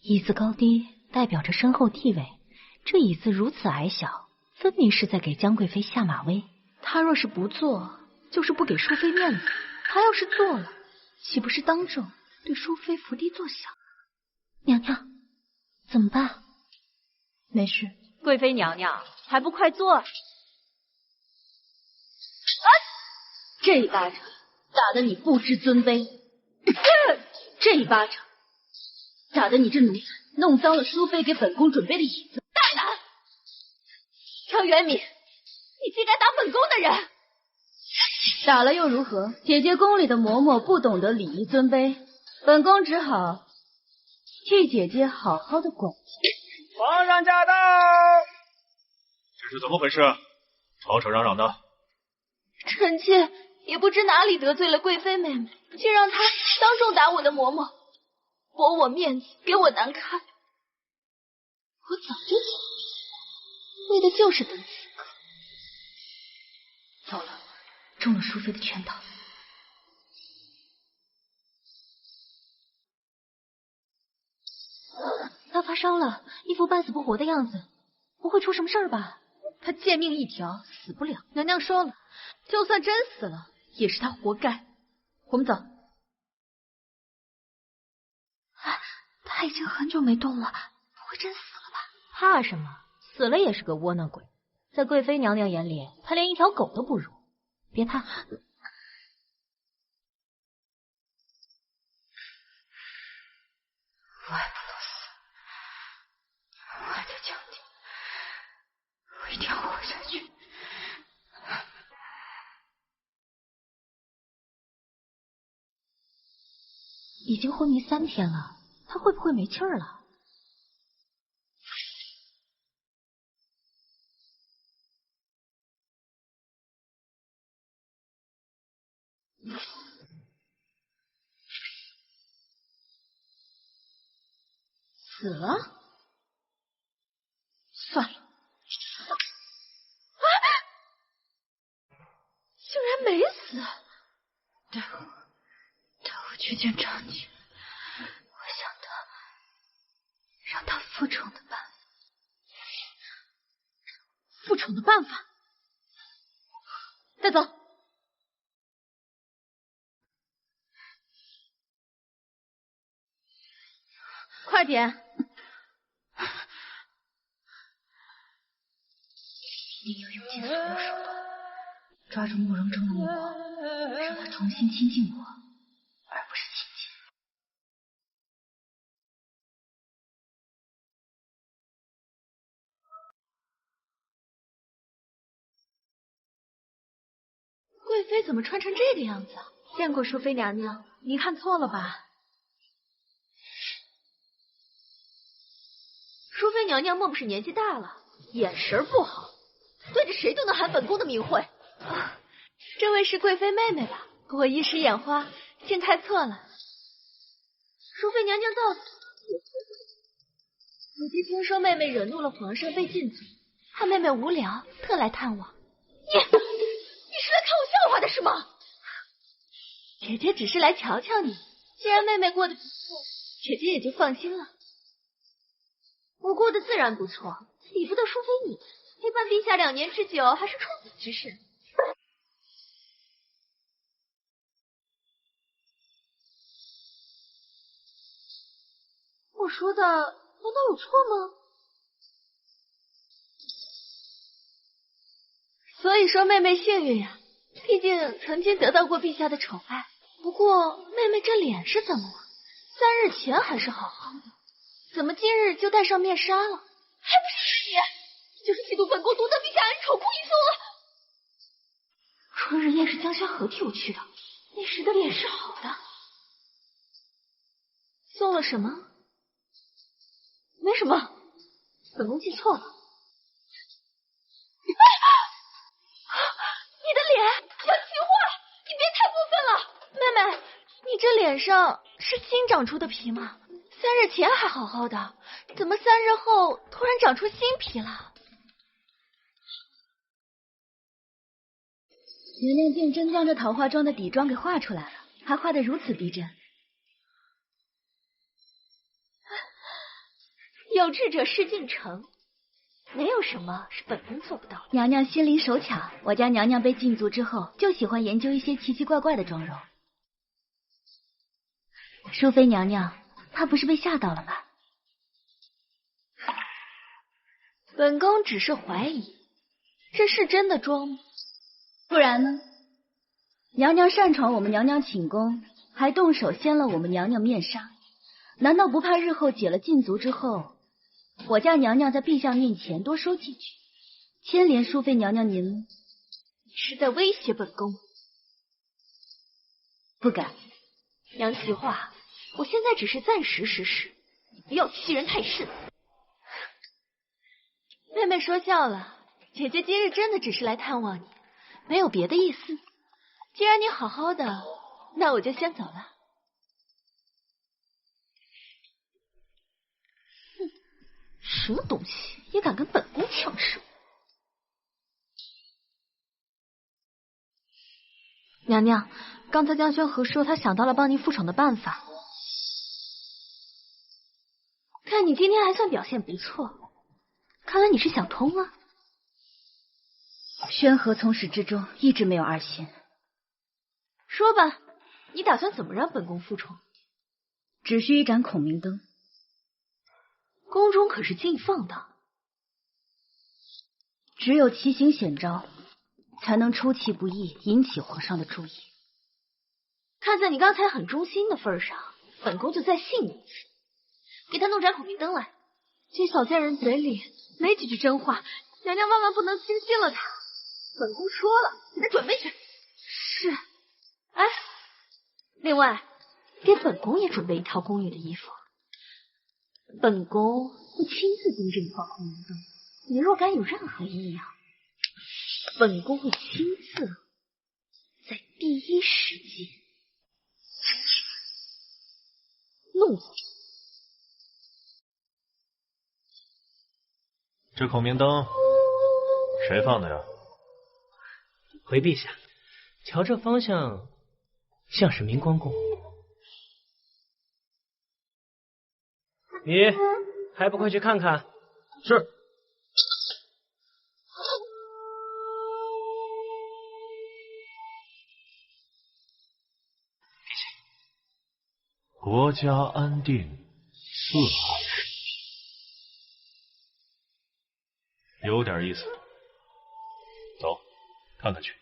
椅子高低代表着身后地位，这椅子如此矮小，分明是在给江贵妃下马威。她若是不做，就是不给淑妃面子；她要是做了，岂不是当众对淑妃伏低作响？娘娘，怎么办？没事。贵妃娘娘，还不快坐！啊！这一巴掌打得你不知尊卑，这一巴掌打得你这奴才弄脏了淑妃给本宫准备的椅子。大胆！张元敏，你竟敢打本宫的人！打了又如何？姐姐宫里的嬷嬷不懂得礼义尊卑，本宫只好替姐姐好好的管教。皇上驾到！这是怎么回事？吵吵嚷嚷的。臣妾也不知哪里得罪了贵妃妹妹，竟让她当众打我的嬷嬷，驳我面子，给我难堪。我早就走了，为的就是等此刻。糟了，中了淑妃的圈套。他发烧了，一副半死不活的样子，不会出什么事儿吧？他贱命一条，死不了。娘娘说了，就算真死了，也是他活该。我们走。他已经很久没动了，不会真死了吧？怕什么？死了也是个窝囊鬼。在贵妃娘娘眼里，他连一条狗都不如。别怕。我还不能死，我还在墙底，我一定要活下去。已经昏迷3天了，他会不会没气儿了？死了？算了。竟然没死！待会去见长姐，我想到让她复宠的办法。复宠的办法？带走。快点！一定要用尽所有手段，抓住慕容征的目光，让他重新亲近我，而不是亲近。贵妃怎么穿成这个样子啊？见过淑妃娘娘，您看错了吧？淑妃娘娘莫不是年纪大了，眼神不好，对着谁都能喊本宫的名讳。这位是贵妃妹妹吧？我一时眼花，竟猜错了。淑妃娘娘到此也回不了。姐姐听说妹妹惹怒了皇上被禁足，怕妹妹无聊，特来探望。你是来看我笑话的是吗？姐姐只是来瞧瞧你，既然妹妹过得不错，姐姐也就放心了。我过得自然不错，理不得淑妃你，陪伴陛下2年之久，还是处子之事。我说的难道有错吗？所以说妹妹幸运呀，毕竟曾经得到过陛下的宠爱。不过妹妹这脸是怎么了？3日前还是好好的，怎么今日就戴上面纱了？还不是你，你就是嫉妒本宫独得陛下恩宠，故意送了。春日宴是江夏河替我去的，那时的脸是好的。送了什么？没什么，本宫记错了。你的脸要气坏，你别太过分了。妹妹，你这脸上是新长出的皮吗？3日前还好好的，怎么3日后突然长出新皮了？娘娘竟真将这桃花妆的底妆给画出来了，还画得如此逼真。有志者事竟成，没有什么是本宫做不到的。娘娘心灵手巧，我家娘娘被禁足之后，就喜欢研究一些奇奇怪怪的妆容。淑妃娘娘，她不是被吓到了吗？本宫只是怀疑，这是真的妆吗？不然呢？娘娘擅闯我们娘娘寝宫，还动手掀了我们娘娘面纱，难道不怕日后解了禁足之后，我家娘娘在陛下面前多说几句，牵连淑妃娘娘您？你是在威胁本宫？不敢。杨奇话，我现在只是暂时失势，你不要欺人太甚。妹妹说笑了，姐姐今日真的只是来探望你，没有别的意思。既然你好好的，那我就先走了。哼，什么东西也敢跟本宫抢食？娘娘，刚才江轩和说他想到了帮您复宠的办法，看你今天还算表现不错。看来你是想通了。宣和从始至终一直没有二心。说吧，你打算怎么让本宫复宠？只需一盏孔明灯。宫中可是禁放的，只有奇形险招，才能出其不意，引起皇上的注意。看在你刚才很忠心的份上，本宫就再信你一次，给他弄盏孔明灯来。这小贱人嘴里没几句真话，娘娘万万不能轻信了他。本宫说了，给他准备去。是。哎，另外给本宫也准备一套宫女的衣服，本宫会亲自盯着你放孔明灯，你若敢有任何异样，本宫会亲自在第一时间弄死你。这孔明灯谁放的呀？回陛下，瞧这方向，像是明光宫。你还不快去看看？是。国家安定4二十，有点意思。走，看看去。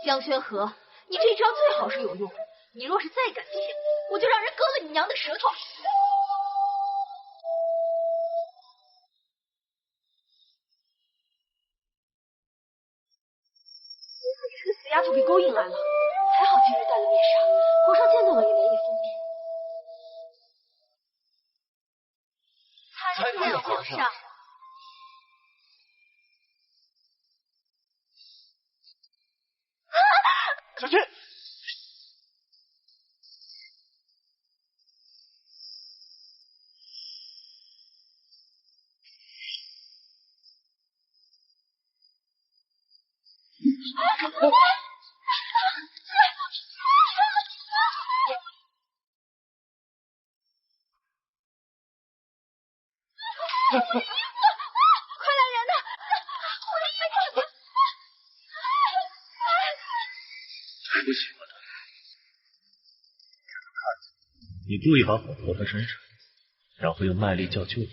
江轩和，你这招最好是有用，你若是再敢骗我，就让人割了你娘的舌头。这个死丫头给勾引来了，还好今日戴了面纱，皇上见到了也免也分辨。参见皇上。小心！快来人呐！我的衣服！谁不喜欢他？你注意把火投他身上，然后又卖力叫救你，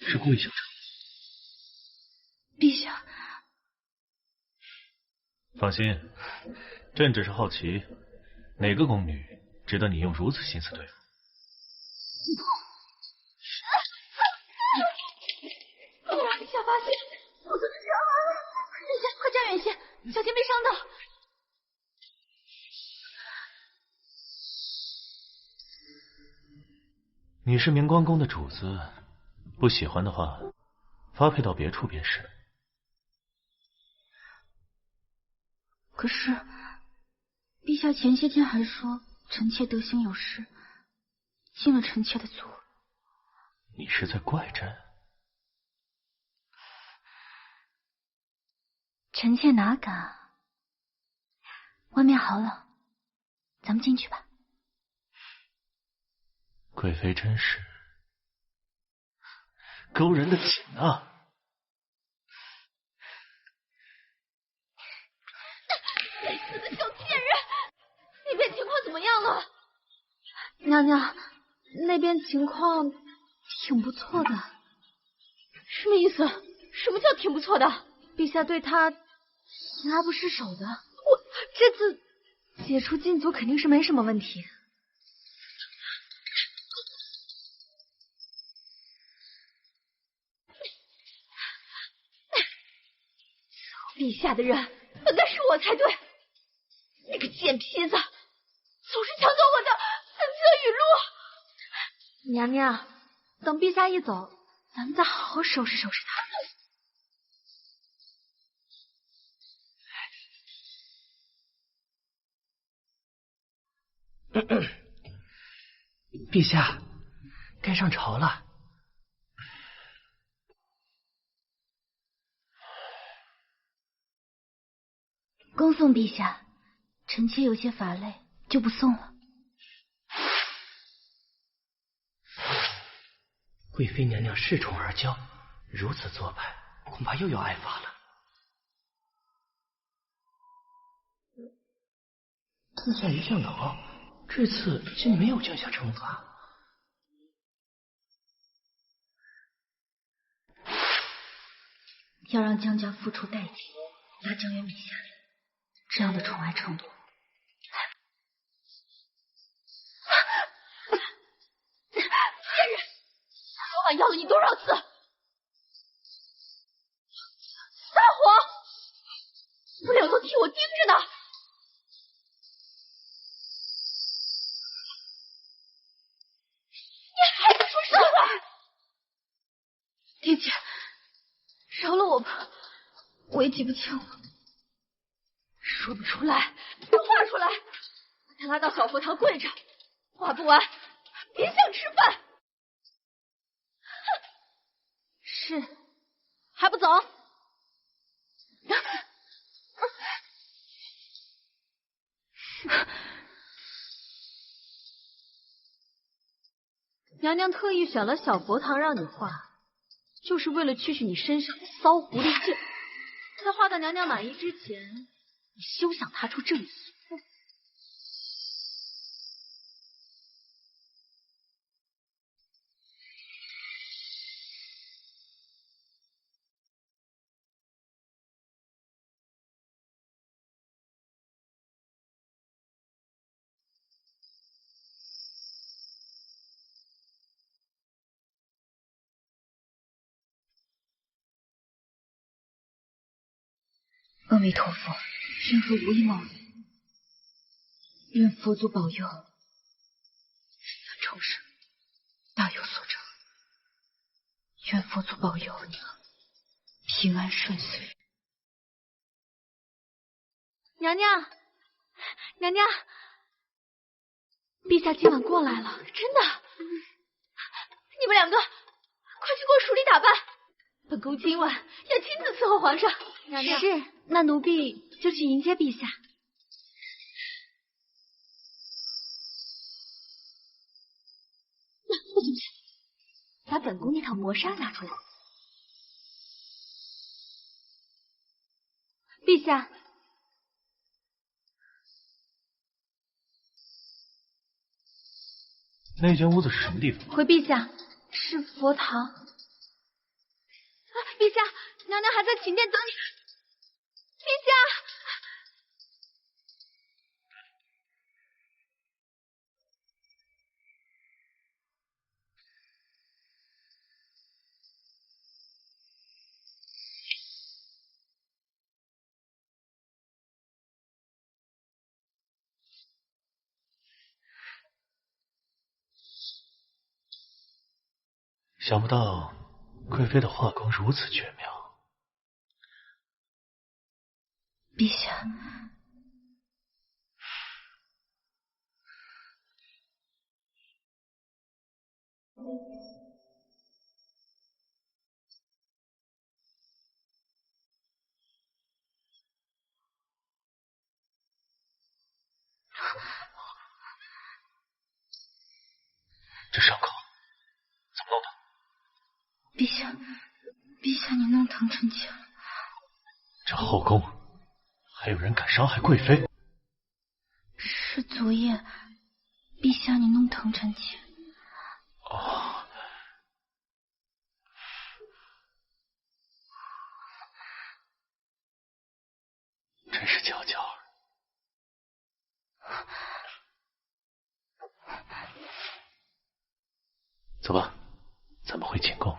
是故意想惩陛下，放心，朕只是好奇，哪个宫女值得你用如此心思对付？陛下发现我的娘啊！远些，快站远些，小心被伤到。你是明光宫的主子，不喜欢的话，发配到别处便是。可是陛下前些天还说臣妾德行有失，尽了臣妾的足。你是在怪朕？臣妾哪敢？外面好冷，咱们进去吧。贵妃真是勾人的紧啊！该死的小贱人！那边情况怎么样了？娘娘，那边情况挺不错的。什么意思？什么叫挺不错的？陛下对他迎爱不释手的。我这次解除禁足肯定是没什么问题。陛下的人本该是我才对，那个贱坯子总是抢走我的本色语录。娘娘，等陛下一走，咱们再好好收拾收拾他。陛下，该上朝了。恭送陛下，臣妾有些乏累，就不送了。贵妃娘娘恃宠而骄，如此做派，恐怕又要挨罚了。自下一向导，这次竟没有降下惩罚。要让江家付出代价，压江远米下来，这样的宠爱程度。贱人，昨晚要了你多少次？撒谎！不料都替我盯着呢。你还不说实话？爹姐，饶了我吧，我也记不清了。说不出来，就画出来。把他拉到小佛堂跪着，画不完别想吃饭。是，还不走？娘娘特意选了小佛堂让你画，就是为了驱使你身上的骚狐狸劲。在画到娘娘满意之前，你休想踏出这里一步。阿弥陀佛，宣和无意冒犯，愿佛祖保佑，人愿重生，大有所成。愿佛祖保佑你平安顺遂。娘娘，娘娘，陛下今晚过来了，真的？你们两个，快去给我梳理打扮。本宫今晚要亲自伺候皇上。娘娘，是，那奴婢就去迎接陛下。把本宫那套磨砂拿出来。陛下，那间屋子是什么地方？回陛下，是佛堂。陛下，娘娘还在寝殿等你。陛下。想不到贵妃的画工如此绝妙。陛下，这伤口怎么弄的？陛下，你弄疼臣妾了。这后宫还有人敢伤害贵妃？是昨夜，陛下你弄疼臣妾。哦，真是娇娇儿。走吧，咱们回寝宫。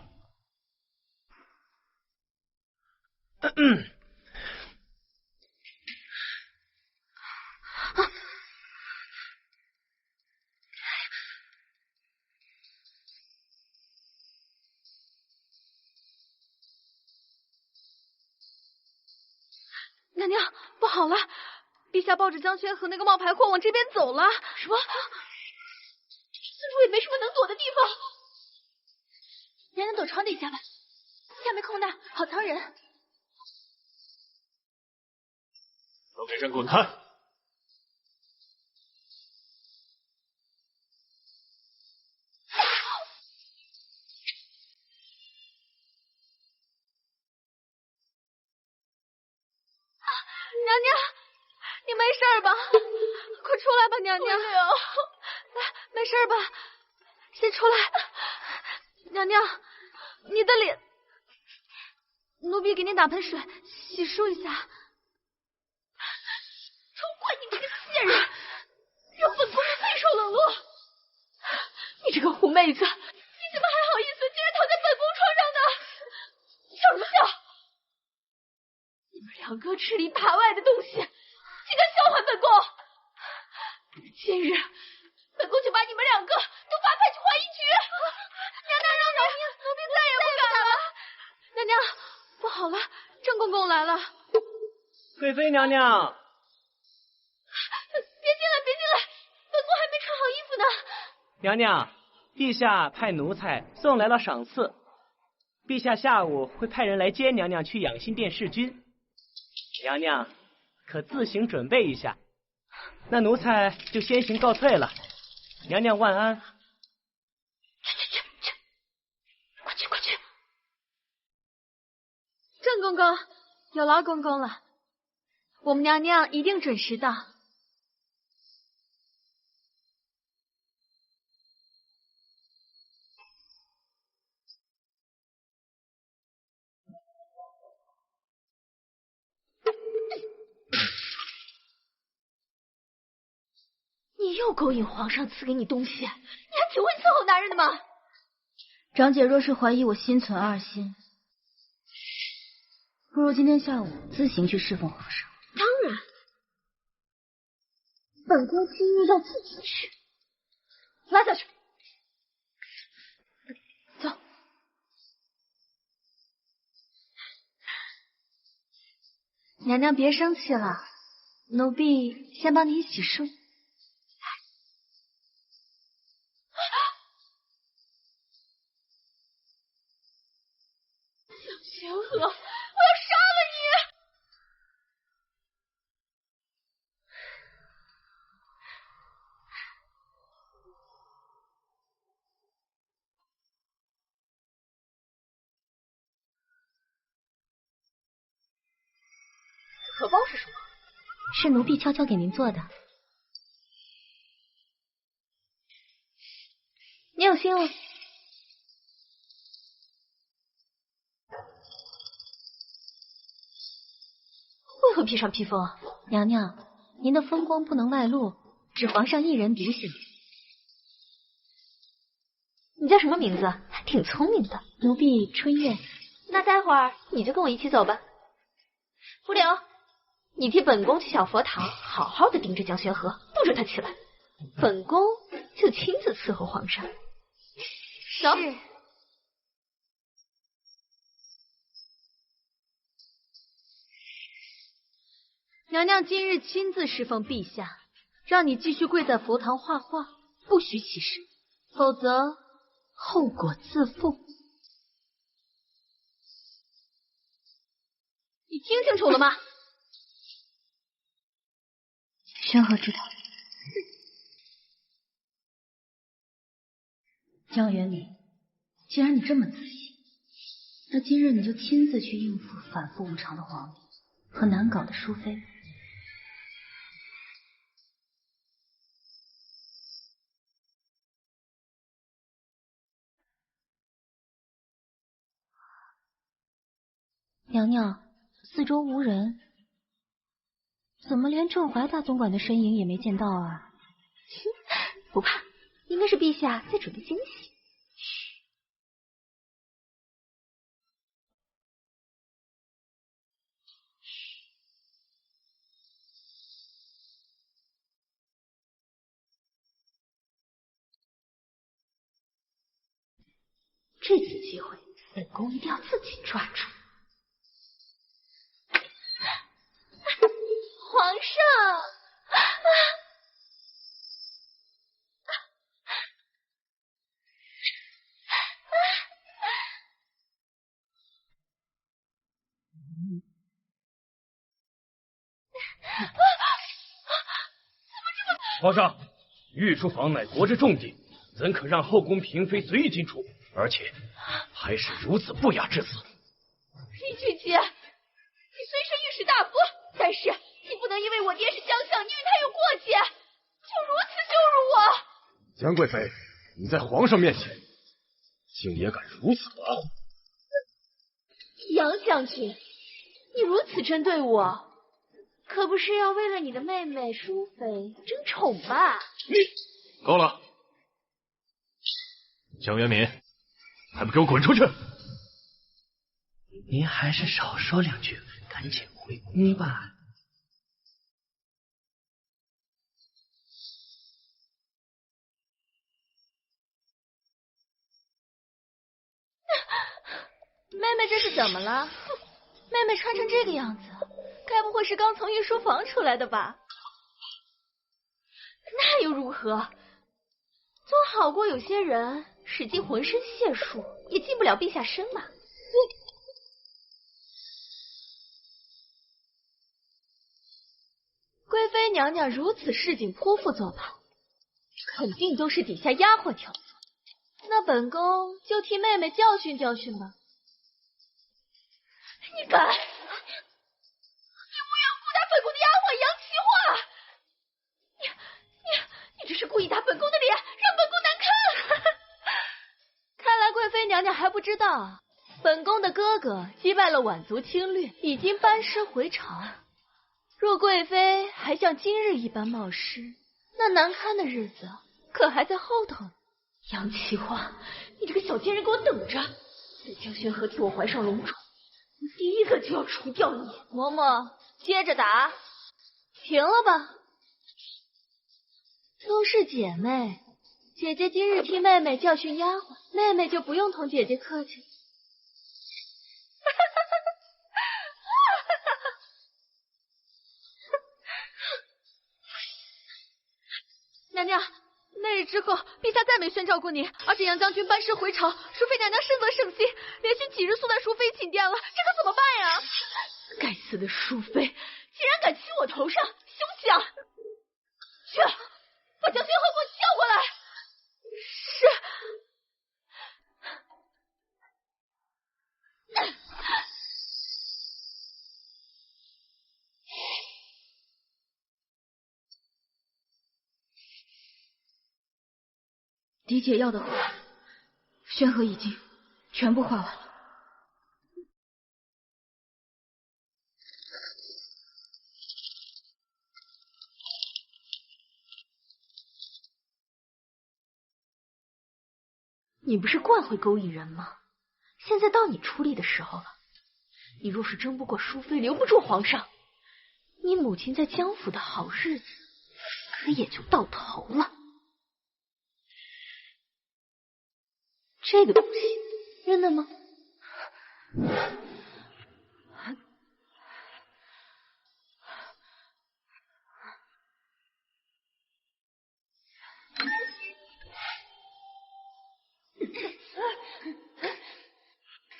娘娘，不好了！陛下抱着江轩和那个冒牌货往这边走了。什么？四处也没什么能躲的地方。娘娘躲床底下吧，下面空的，好藏人。都给朕滚开！娘娘，你没事吧？快出来吧，娘娘！来，没事吧？先出来。娘娘，你的脸，奴婢给你打盆水洗漱一下。都怪你这个贱人，让本宫备受冷落。你这个狐妹子，你怎么还好意思竟然躺在本宫床上呢？笑什么笑？你们两个吃里扒外的东西，竟敢笑话本宫！今日本宫就把你们两个都发配去浣衣局。娘娘饶饶命，奴婢再也不敢了。娘娘，不好了，郑公公来了。贵妃娘娘，别进来，别进来，本宫还没穿好衣服呢。娘娘，陛下派奴才送来了赏赐，陛下下午会派人来接娘娘去养心殿侍君。娘娘可自行准备一下，那奴才就先行告退了。娘娘万安。去，快去！郑公公，有劳公公了，我们娘娘一定准时到。你又勾引皇上赐给你东西，你还挺会伺候男人的吗？长姐若是怀疑我心存二心，不如今天下午自行去侍奉皇上。当然，本宫今日要自己去。拉下去，走。娘娘别生气了，奴婢先帮你洗漱。江河，我要杀了你！荷包是什么？是奴婢悄悄给您做的。你有心了。为何披上披风？娘娘，您的风光不能外露，只皇上一人独享。你叫什么名字？还挺聪明的。奴婢春月。那待会儿你就跟我一起走吧。福柳，你替本宫去小佛堂，好好的盯着江轩河，不准他起来。本宫就亲自伺候皇上。走。娘娘今日亲自侍奉陛下，让你继续跪在佛堂画画，不许起身，否则后果自负。你听清楚了吗？宣和知道。江元礼，既然你这么自信，那今日你就亲自去应付反复无常的皇帝和难搞的淑妃。娘娘，四周无人，怎么连郑怀大总管的身影也没见到啊？不怕，应该是陛下在准备惊喜。这次机会，本宫一定要自己抓住。皇上，皇上，御书房乃国之重地，怎可让后宫嫔妃随意进出？而且还是如此不雅之词。李俊杰，你虽是御史大夫，但是你不能因为我爹是将相，你与他有过节，就如此羞辱我。江贵妃，你在皇上面前竟也敢如此跋扈！杨将军，你如此针对我，可不是要为了你的妹妹淑妃争宠吧？你够了！江元敏，还不给我滚出去！您还是少说两句，赶紧回宫吧。妹妹这是怎么了？妹妹穿成这个样子，该不会是刚从御书房出来的吧？那又如何？总好过有些人使尽浑身解数也进不了陛下身嘛。贵妃娘娘如此市井泼妇做派，肯定都是底下丫鬟挑唆。那本宫就替妹妹教训教训吧。你敢！你无缘无故打本宫的丫鬟杨奇化！你这是故意打本宫的脸，让本宫难看！看来贵妃娘娘还不知道，本宫的哥哥击败了宛族侵略，已经班师回朝。若贵妃还像今日一般冒失，那难堪的日子可还在后头呢。杨奇化，你这个小贱人，给我等着！等江宣和替我怀上龙种，我第一个就要除掉你。嬷嬷，接着打，停了吧。都是姐妹，姐姐今日替妹妹教训丫鬟，妹妹就不用同姐姐客气。娘娘，那日之后，陛下再没宣召过你，而且杨将军班师回朝，淑妃娘娘深得圣心，连续几日速带淑妃请殿了，这可怎么办呀？该死的淑妃，竟然敢骑我头上，休想！去，把江宣和给我叫过来。是。狄姐要的话，宣和已经全部画完了。你不是惯会勾引人吗？现在到你出力的时候了。你若是争不过淑妃，留不住皇上，你母亲在江府的好日子可也就到头了。这个东西认得吗？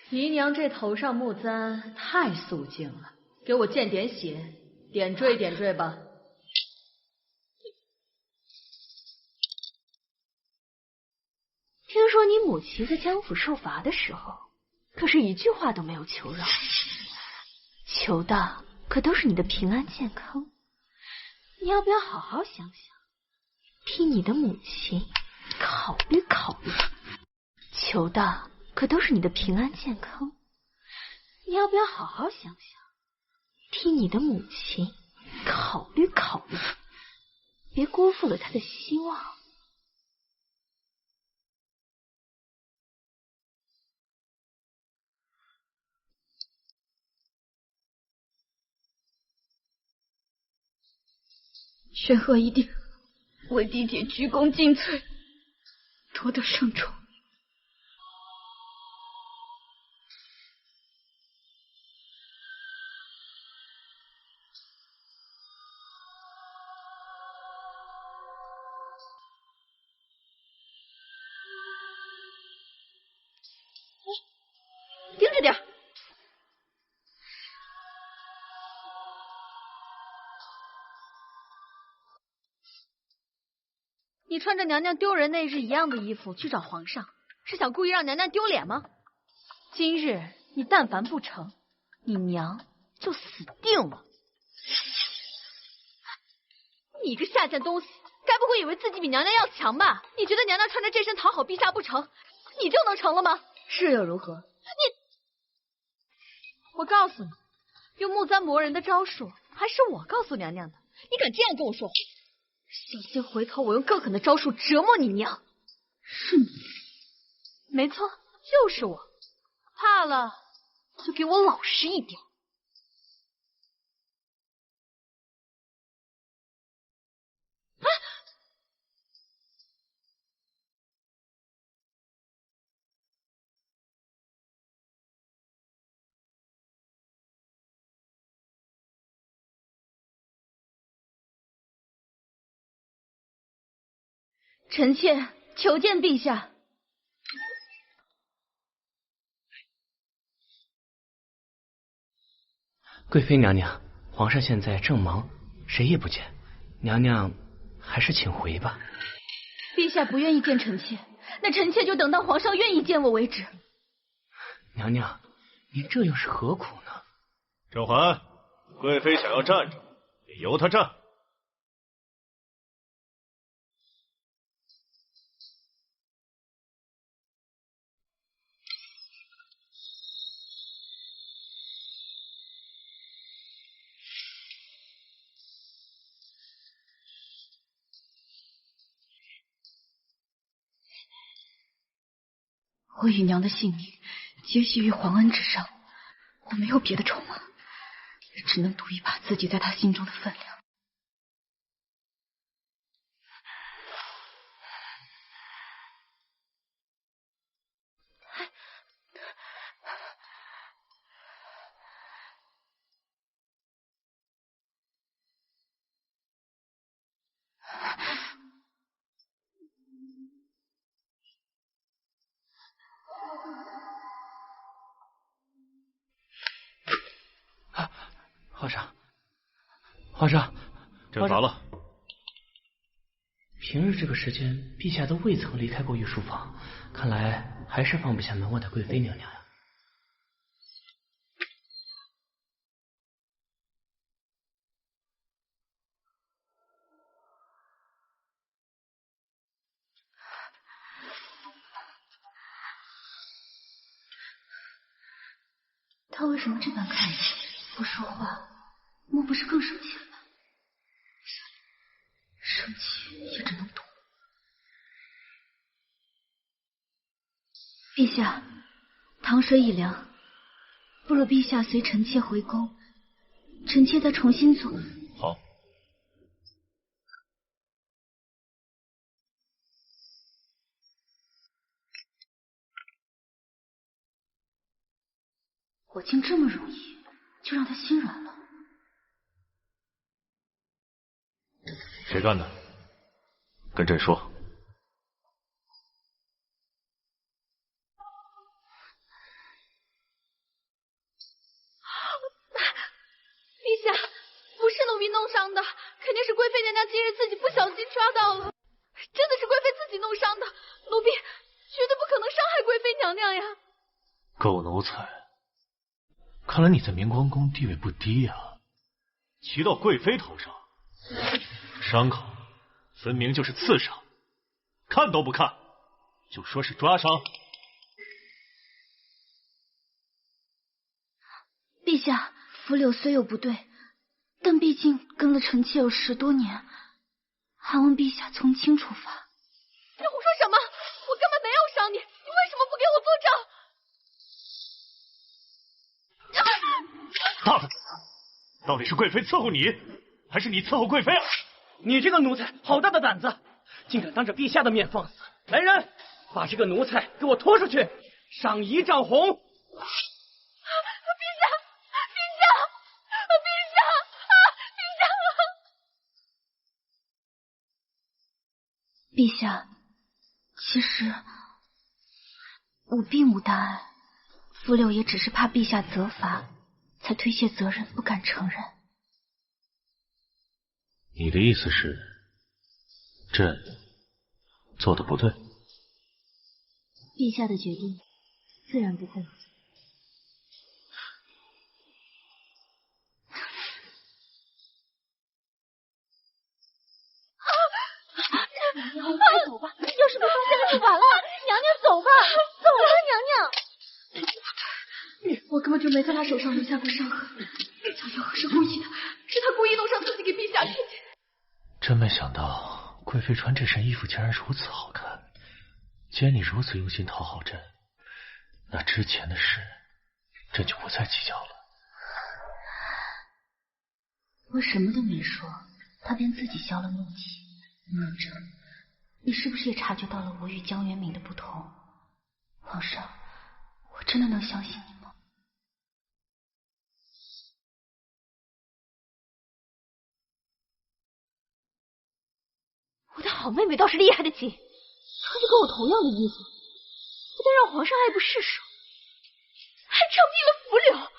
姨娘这头上木簪太素净了，给我见点血，点缀点缀吧。听说你母亲在江府受罚的时候，可是一句话都没有求饶，求的可都是你的平安健康。你要不要好好想想，替你的母亲考虑考虑？求的可都是你的平安健康。你要不要好好想想，替你的母亲考虑考虑？别辜负了她的希望。宣和一定为嫡姐鞠躬尽瘁，夺得圣宠。盯着点。你穿着娘娘丢人那日一样的衣服去找皇上，是想故意让娘娘丢脸吗？今日你但凡不成，你娘就死定了。你个下贱东西，该不会以为自己比娘娘要强吧？你觉得娘娘穿着这身讨好陛下不成，你就能成了吗？是又如何？我告诉你，用木簪磨人的招数还是我告诉娘娘的，你敢这样跟我说话？小心回头我用更狠的招数折磨你娘。是你？没错，就是我。怕了就给我老实一点。啊！臣妾求见陛下。贵妃娘娘，皇上现在正忙，谁也不见，娘娘还是请回吧。陛下不愿意见臣妾，那臣妾就等到皇上愿意见我为止。娘娘，您这又是何苦呢？甄嬛，贵妃想要站着，你由她站。我与娘的性命皆系于皇恩之上，我没有别的筹码，只能赌一把自己在他心中的分量。皇上，皇上，朕乏了。平日这个时间，陛下都未曾离开过御书房，看来还是放不下门外的贵妃娘娘呀。他为什么这般看着不说话？莫不是更生气了吧？生气也只能躲。陛下，糖水已凉，不如陛下随臣妾回宫，臣妾再重新做。好。我竟这么容易就让他心软了？谁干的？跟朕说。陛下，不是奴婢弄伤的，肯定是贵妃娘娘今日自己不小心抓到了，真的是贵妃自己弄伤的，奴婢绝对不可能伤害贵妃娘娘呀！狗奴才，看来你在明光宫地位不低呀，骑到贵妃头上，伤口分明就是刺伤，看都不看，就说是抓伤。陛下，扶柳虽有不对，但毕竟跟了臣妾有10多年，还望陛下从轻处罚。你胡说什么？我根本没有伤你，你为什么不给我作证？大胆！到底是贵妃伺候你，还是你伺候贵妃啊？你这个奴才，好大的胆子，竟敢当着陛下的面放肆！来人，把这个奴才给我拖出去，赏1丈红！陛下，其实我并无大碍，扶柳也只是怕陛下责罚，才推卸责任，不敢承认。你的意思是，朕做的不对？陛下的决定自然不会有错。娘娘，快走吧！要是被发现了就完了。娘娘，走吧，走吧，娘娘。我根本就没在他手上留下过伤痕，江小河是故意的，是他故意弄伤自己给陛下看见。真没想到贵妃穿这身衣服竟然如此好看。既然你如此用心讨好朕，那之前的事朕就不再计较了。我什么都没说，他便自己消了怒气。南征，你是不是也察觉到了我与江元敏的不同？皇上，我真的能相信你吗？我的好妹妹倒是厉害的紧，穿着跟我同样的衣服，不但让皇上爱不释手，还杖毙了扶柳。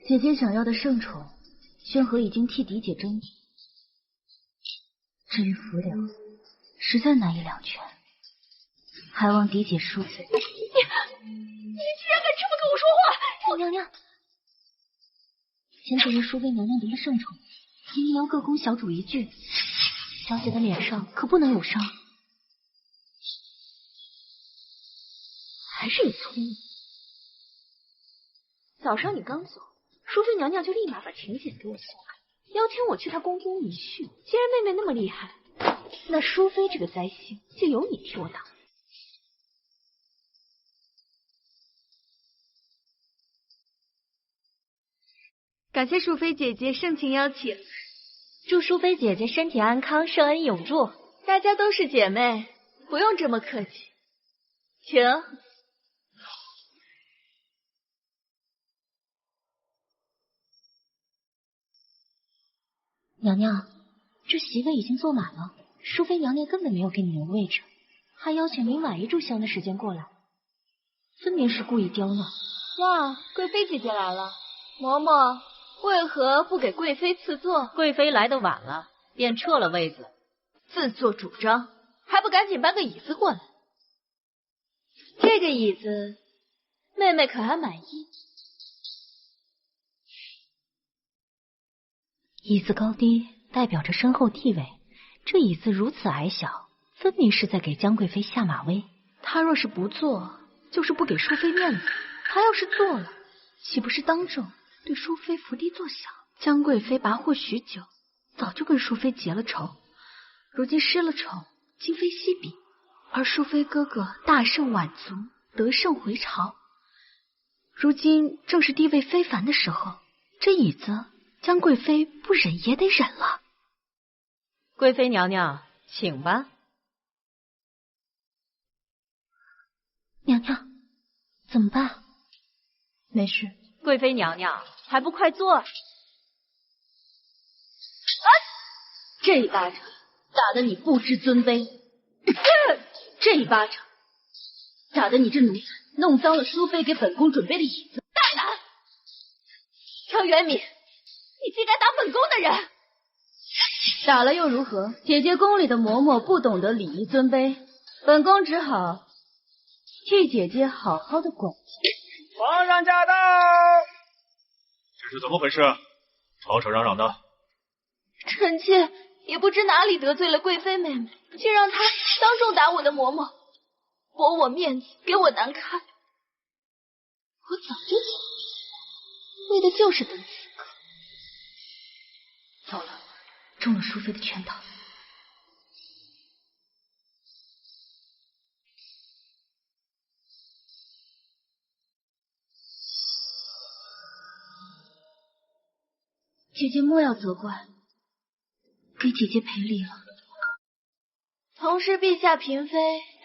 姐姐想要的圣宠，宣和已经替嫡姐争取。至于扶柳，实在难以两全，还望嫡姐恕罪。你居然敢这么跟我说话！娘娘，前几日淑妃娘娘得了圣宠，您要各宫小主一句，小姐的脸上可不能有伤。还是你聪明。早上你刚走，淑妃娘娘就立马把请柬给我送来，邀请我去她宫中一叙。既然妹妹那么厉害，那淑妃这个灾星就由你替我挡。感谢淑妃姐姐盛情邀请，祝淑妃姐姐身体安康，圣恩永驻。大家都是姐妹，不用这么客气，请。娘娘，这席位已经坐满了，淑妃娘娘根本没有给你留位置，还邀请您晚一炷香的时间过来，分明是故意刁难。哇，贵妃姐姐来了，嬷嬷为何不给贵妃赐座？贵妃来的晚了，便撤了位子。自作主张，还不赶紧搬个椅子过来？这个椅子，妹妹可还满意？椅子高低代表着身后地位，这椅子如此矮小，分明是在给江贵妃下马威。她若是不坐，就是不给淑妃面子；她要是坐了，岂不是当众对淑妃伏低作响？江贵妃跋扈许久，早就跟淑妃结了仇，如今失了宠，今非昔比。而淑妃哥哥大胜宛族，得胜回朝，如今正是地位非凡的时候，这椅子江贵妃不忍也得忍了。贵妃娘娘，请吧。娘娘，怎么办？没事。贵妃娘娘，还不快坐！这一巴掌打得你不知尊卑，这一巴掌打得你这奴才弄脏了淑妃给本宫准备的椅子。大胆！江元敏，你竟敢打本宫的人！打了又如何？姐姐宫里的嬷嬷不懂得礼仪尊卑，本宫只好替姐姐好好的管教。皇上驾到！这是怎么回事？吵吵嚷嚷的。臣妾也不知哪里得罪了贵妃妹妹，竟让她当众打我的嬷嬷，驳我面子，给我难堪。我早就想，为的就是等此刻。糟了，中了淑妃的圈套。姐姐莫要责怪，给姐姐赔礼了。同是陛下嫔妃，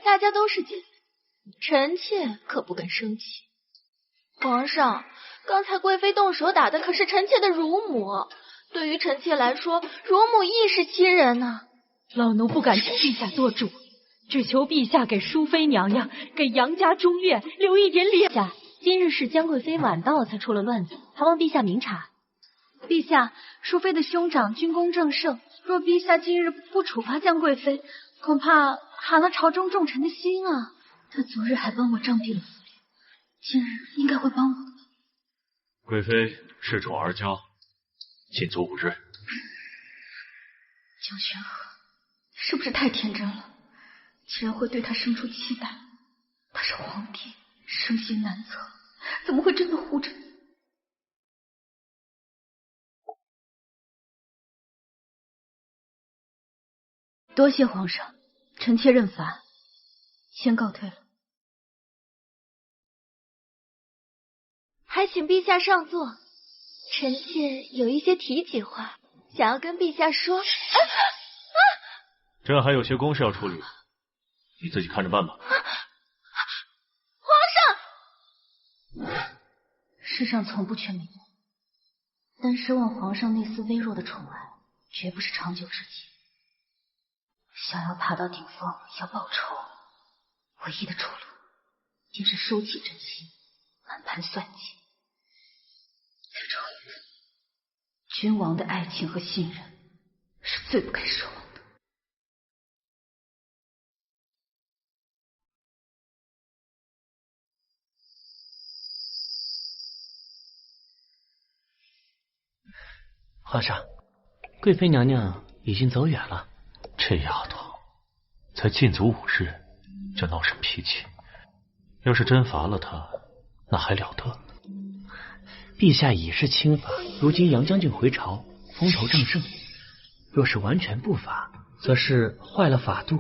大家都是姐妹，臣妾可不敢生气。皇上，刚才贵妃动手打的可是臣妾的乳母，对于臣妾来说，乳母亦是亲人呐。老奴不敢替陛下做主，只求陛下给淑妃娘娘、给杨家中院留一点脸。下，今日是江贵妃晚到才出了乱子，还望陛下明察。陛下，淑妃的兄长军功正盛，若陛下今日不处罚江贵妃，恐怕寒了朝中重臣的心啊。他昨日还帮我杖毙了妇联，今日应该会帮我的吧？贵妃恃宠而骄，禁足5日。江玄河是不是太天真了？竟然会对他生出期待。他是皇帝，生性难测，怎么会真的护着？多谢皇上，臣妾认罚，先告退了。还请陛下上座，臣妾有一些体己话想要跟陛下说。朕还有些公事要处理，你自己看着办吧。皇上，世上从不缺美人，但奢望皇上那丝微弱的宠爱，绝不是长久之计。想要爬到顶峰，要报仇，唯一的出路便是收起真心，满盘算计。再找一个，君王的爱情和信任是最不该奢望的。皇上，贵妃娘娘已经走远了。这丫头才禁足5日，就闹什么脾气？要是真罚了她，那还了得？陛下已是轻罚，如今杨将军回朝，风头正盛，若是完全不罚，则是坏了法度，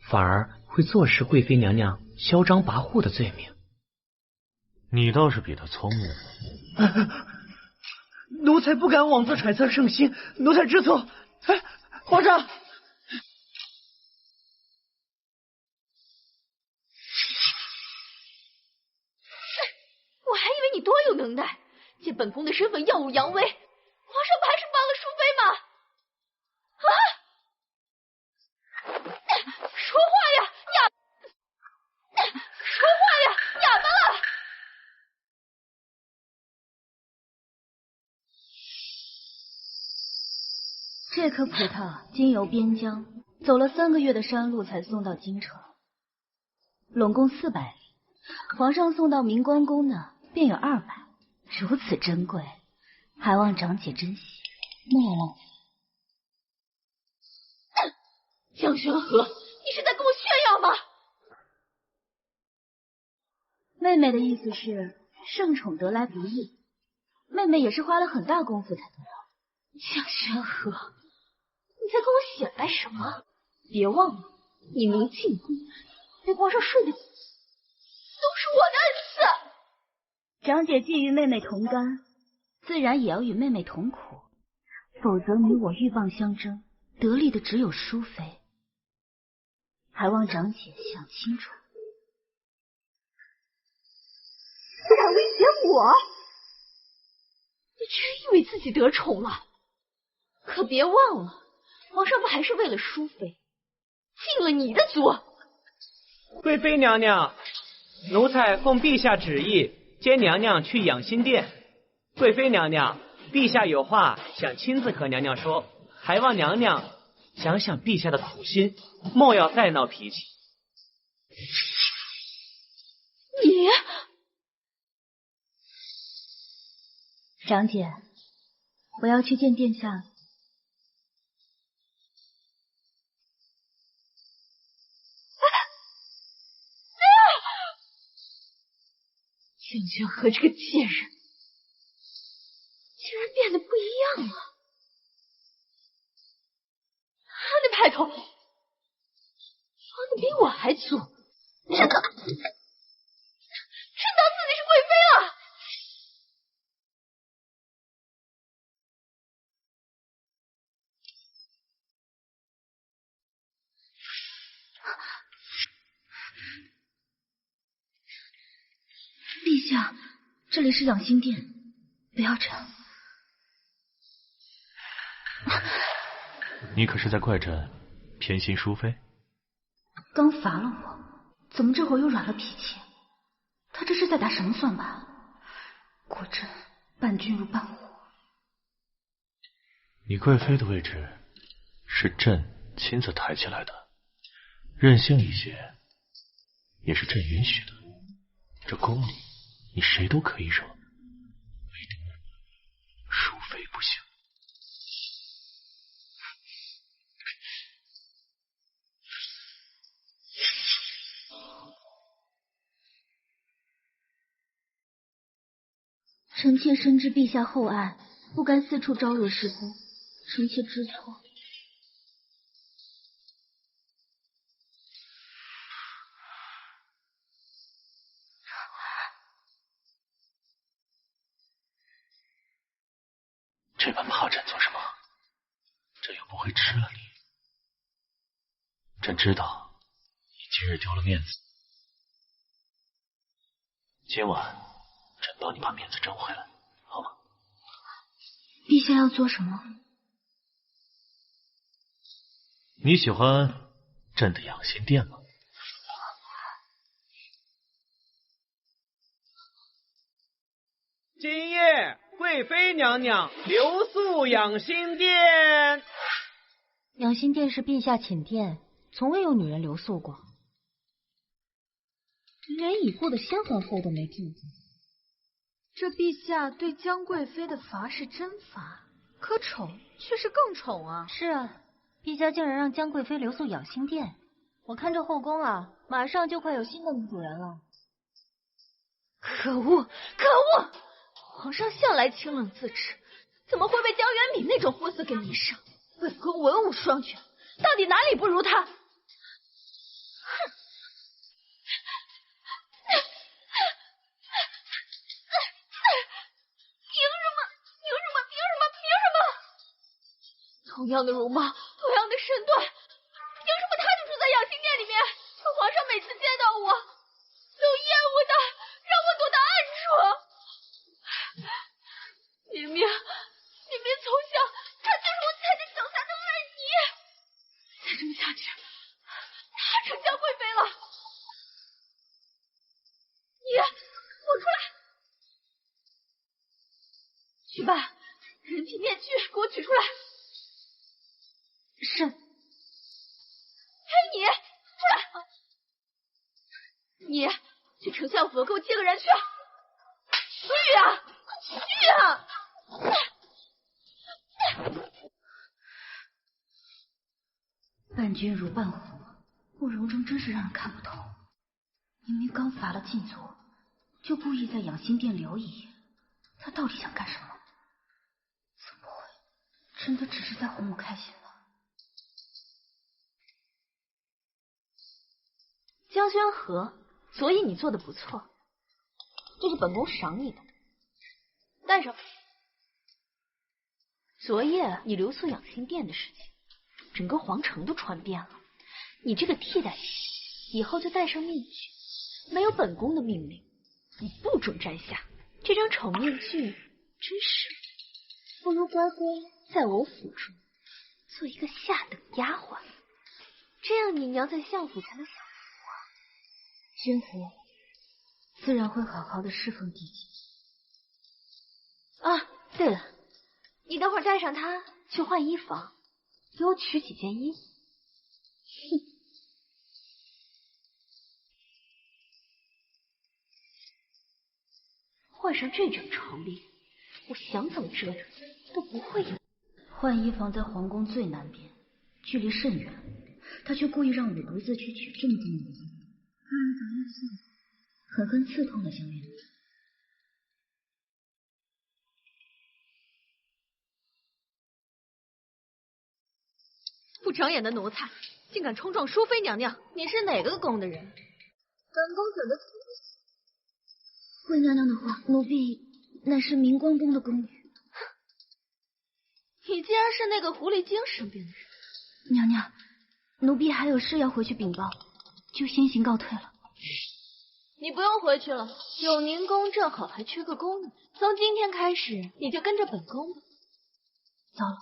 反而会坐实贵妃娘娘嚣张跋扈的罪名。你倒是比她聪明。奴才不敢妄自揣测圣心，奴才知错。哎，皇上。我还以为你多有能耐，借本宫的身份耀武扬威，皇上不还是放了淑妃吗？说话呀，说话呀，哑巴了！这颗葡萄经由边疆，走了3个月的山路才送到京城，拢共400里。皇上送到明光宫呢，便有200，如此珍贵，还望长姐珍惜，莫要浪费。江玄河，你是在跟我炫耀吗？妹妹的意思是圣宠得来不易，妹妹也是花了很大功夫才得到。江玄河，你在跟我显摆什么？别忘了，你明进宫，被皇上睡得起，都是我的恩赐。长姐既与妹妹同甘，自然也要与妹妹同苦，否则你我鹬蚌相争，得利的只有淑妃。还望长姐想清楚。你敢威胁我？你真以为自己得宠了？可别忘了，皇上不还是为了淑妃进了你的族？贵妃娘娘，奴才奉陛下旨意，接娘娘去养心殿。贵妃娘娘，陛下有话想亲自和娘娘说。还望娘娘想想陛下的苦心，莫要再闹脾气。你，长姐，我要去见殿下了。江江和这个贱人竟然变得不一样了。他那派头装的比我还足，真当自己是贵妃了。陛下，这里是养心殿，不要这样。你可是在怪朕偏心淑妃？刚罚了我，怎么这会儿又软了脾气？他这是在打什么算盘？果真伴君如伴虎。你贵妃的位置是朕亲自抬起来的，任性一些也是朕允许的。这宫里你谁都可以惹，唯独淑妃不行。臣妾深知陛下厚爱，不该四处招惹是非，臣妾知错。这般怕朕做什么？朕又不会吃了你。朕知道你今日丢了面子，今晚朕帮你把面子争回来，好吗？陛下要做什么？你喜欢朕的养心殿吗？今夜贵妃娘娘留宿养心殿。养心殿是陛下寝殿，从未有女人留宿过，连已故的先皇后都没住过。这陛下对江贵妃的罚是真罚，可宠却是更宠啊！是啊，陛下竟然让江贵妃留宿养心殿，我看这后宫啊，马上就快有新的女主人了。可恶，可恶！皇上向来清冷自持，怎么会被江元敏那种货色给迷上？本宫文武双全，到底哪里不如他？哼！同样的容貌，同样的身段，凭什么他就住在养心殿里面？可皇上每次见到我，都厌恶的让我躲到暗处。明明从小他就是我踩在脚下的烂泥，再这么下去，他成江贵妃了。你给我出来！去吧，人体面具给我取出来。是。嘿，你出来！你去丞相府给我接个人去！去啊！去啊！伴君如伴虎，慕容征真是让人看不透。明明刚罚了禁足，就故意在养心殿留一夜，他到底想干什么？怎么会真的只是在哄我开心吗？江宣和，所以你做的不错，这是本宫赏你的，带上。昨夜你留宿养心殿的事情，整个皇城都传遍了。你这个替代品，以后就戴上面具，没有本宫的命令，你不准摘下。这张丑面具真是，不如乖乖在我府中做一个下等丫鬟，这样你娘在相府才能享福。宣和自然会好好的侍奉弟弟。啊，对了，你等会儿带上他去换衣房，给我取几件衣服。哼！换上这张长脸，我想怎么折腾都不会有。浣衣房在皇宫最南边，距离甚远，他却故意让我独自去取这么重的衣服，让人早上下狠狠刺痛了香莲。不长眼的奴才，竟敢冲撞淑妃娘娘！你是哪个宫的人？本宫怎的死？回娘娘的话，奴婢乃是明光宫的宫女。你竟然是那个狐狸精身边的人！娘娘，奴婢还有事要回去禀报，就先行告退了。你不用回去了，永宁宫正好还缺个宫女，从今天开始你就跟着本宫吧。糟了，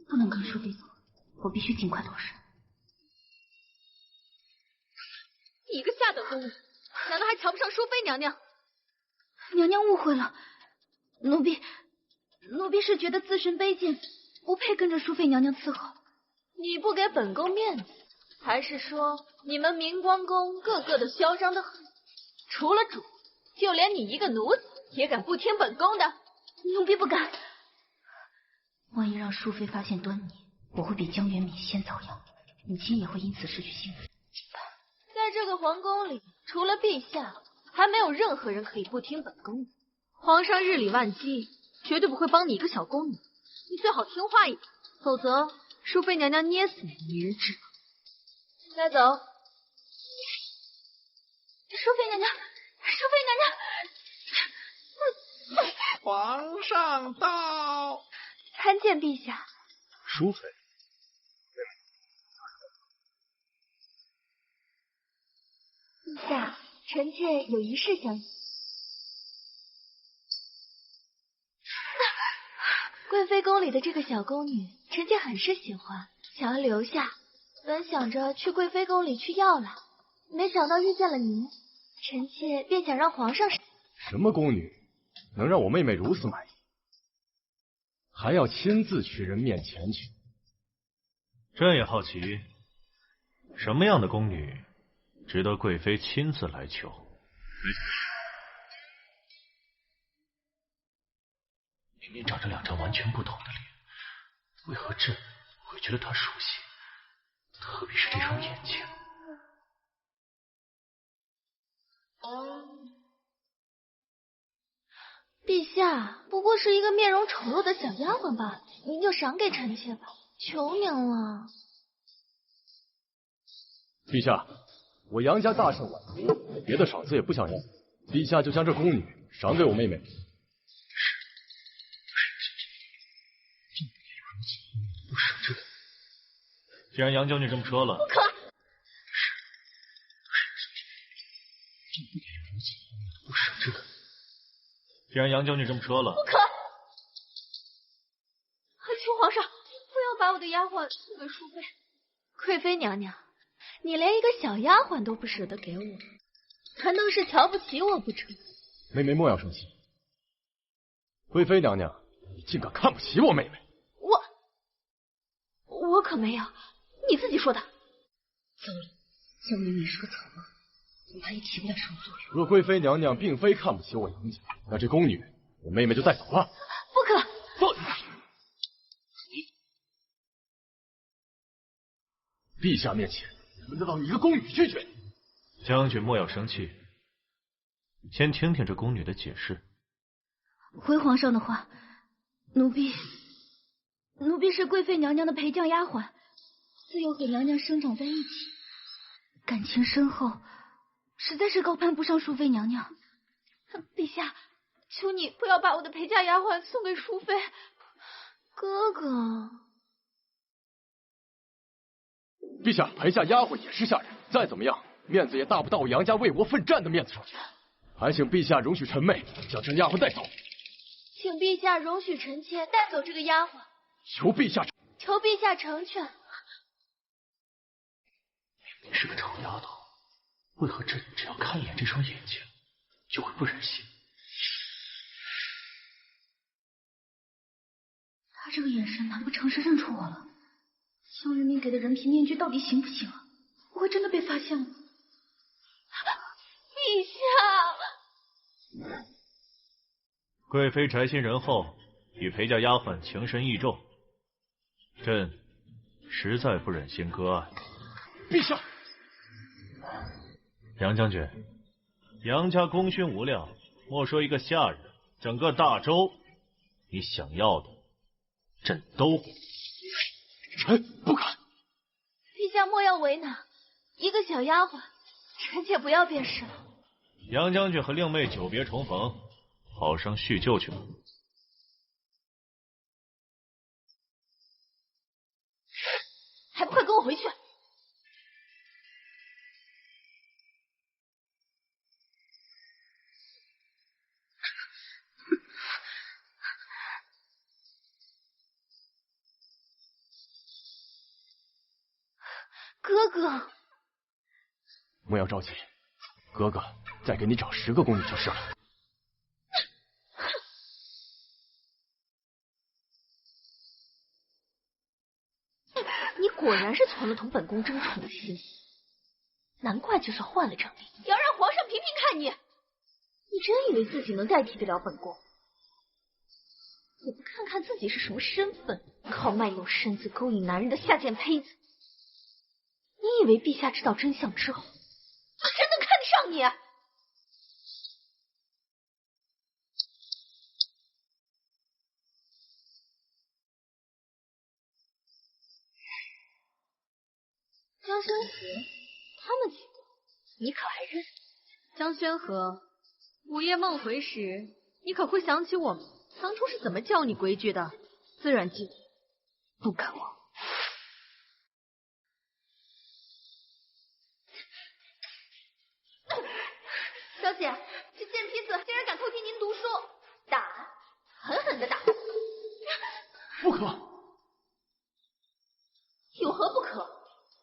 不能跟淑妃走，我必须尽快脱身。你一个下等宫女，难道还瞧不上淑妃娘娘？娘娘误会了，奴婢是觉得自身卑贱，不配跟着淑妃娘娘伺候。你不给本宫面子，还是说你们明光宫个个都嚣张的很？除了主，就连你一个奴才也敢不听本宫的？奴婢不敢。万一让淑妃发现端倪，我会比江元敏先遭殃，母亲也会因此失去幸福。在这个皇宫里，除了陛下，还没有任何人可以不听本宫的。皇上日理万机，绝对不会帮你一个小宫女。你最好听话一点，否则淑妃娘娘捏死你，没人知道。带走。淑妃娘娘，淑妃娘娘，皇上到，参见陛下。淑妃，陛下，臣妾有一事相议。贵妃宫里的这个小宫女，臣妾很是喜欢，想要留下。本想着去贵妃宫里去要来，没想到遇见了您，臣妾便想让皇上。什么宫女能让我妹妹如此满意，还要亲自去人面前去？朕也好奇，什么样的宫女值得贵妃亲自来求？明明长着两张完全不同的脸，为何朕会觉得她熟悉？特别是这双眼睛。陛下不过是一个面容丑陋的小丫鬟罢了，您就赏给臣妾吧，求您了。陛下，我杨家大圣晚年，别的赏赐也不想要，陛下就将这宫女赏给我妹妹。不赏这个。既然杨将军这么说了，不可。不赏这个。既然杨将军这么说了，不可。求皇上不要把我的丫鬟送给淑妃。贵妃娘娘，你连一个小丫鬟都不舍得给我，难道是瞧不起我不成？妹妹莫要生气。贵妃娘娘，你竟敢看不起我妹妹！我可没有，你自己说的。糟了，江元敏是个草包，恐怕也起不了什么作用。若贵妃娘娘并非看不起我杨家，那这宫女我妹妹就带走了。不可！不，陛下面前轮得到你一个宫女拒绝？将军莫要生气，先听听这宫女的解释。回皇上的话，奴婢是贵妃娘娘的陪嫁丫鬟，自幼和娘娘生长在一起，感情深厚，实在是高攀不上淑妃娘娘。陛下，求你不要把我的陪嫁丫鬟送给淑妃。哥哥，陛下，陪嫁丫鬟也是下人，再怎么样面子也大不到我杨家为国奋战的面子上去。还请陛下容许臣妹将这丫鬟带走。请陛下容许臣妾带走这个丫鬟。求陛下成全。明明是个臭丫头，为何朕只要看一眼这双眼睛，就会不忍心？他这个眼神，难不成是认出我了？萧人民给的人皮面具到底行不行啊？不会真的被发现了？陛下！贵妃宅心仁厚，与陪嫁丫鬟情深意重，朕实在不忍心割爱。陛下，杨将军，杨家功勋无量，莫说一个下人，整个大周，你想要的，朕都会。臣不敢。陛下莫要为难，一个小丫鬟，臣妾不要便是了。杨将军和令妹久别重逢，好生叙旧去吧。还不快跟我回去！哥哥，莫要着急，哥哥再给你找10个宫女就是了。你果然是存了同本宫争宠的心，难怪就算换了政令，也要让皇上频频看你。你真以为自己能代替得了本宫？也不看看自己是什么身份，靠卖弄身子勾引男人的下贱胚子。你以为陛下知道真相之后，真能看得上你？江宣和，他们几个，你可还认识？江宣和，午夜梦回时，你可会想起我们当初是怎么教你规矩的？自然记得，不敢忘。小姐，这贱坯子竟然敢偷听您读书，打，狠狠的打！不可！有何不可？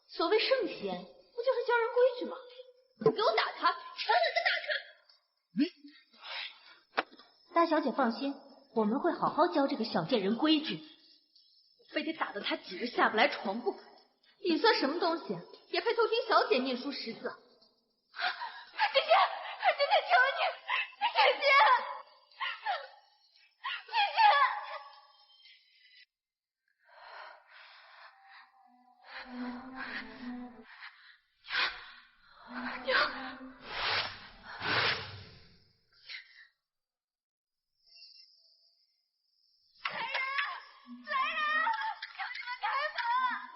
所谓圣贤，不就是教人规矩吗？给我打他，狠狠的打他！大小姐放心，我们会好好教这个小贱人规矩，非得打得他几日下不来床不可。你算什么东西，也配偷听小姐念书识字？姐姐，求你，姐姐，娘，来人！求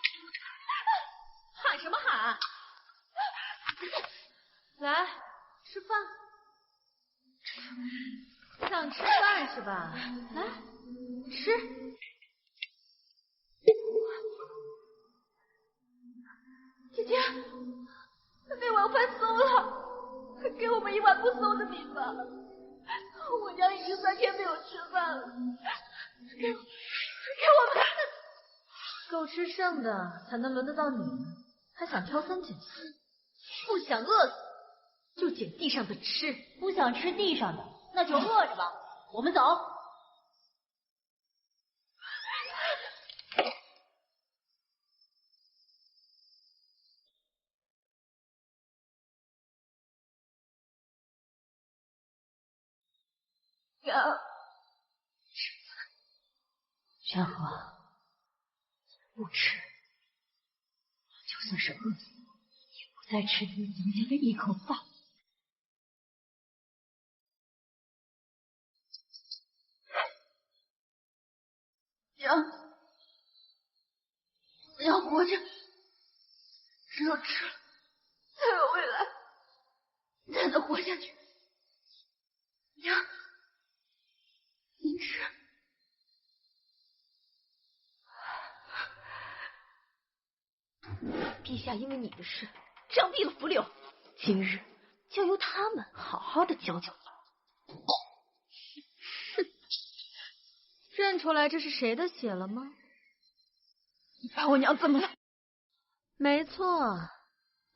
你们开门！喊什么喊？来，吃饭。想吃饭是吧？来，吃。姐姐，那碗饭馊了，快给我们1碗不馊的米吧。我娘已经3天没有吃饭了，给我们。够吃剩的才能轮得到你们，还想挑三拣四？不想饿死就捡地上的吃，不想吃地上的那就饿着吧。我们走。娘，宣和，不吃，就算是饿死，也不再吃你娘家的一口饭。娘活着，只有吃了才有未来，才能活下去。娘，您吃。陛下因为你的事杖毙了伏柳，今日就由他们好好的教教你。认出来这是谁的血了吗？你把我娘怎么了？没错，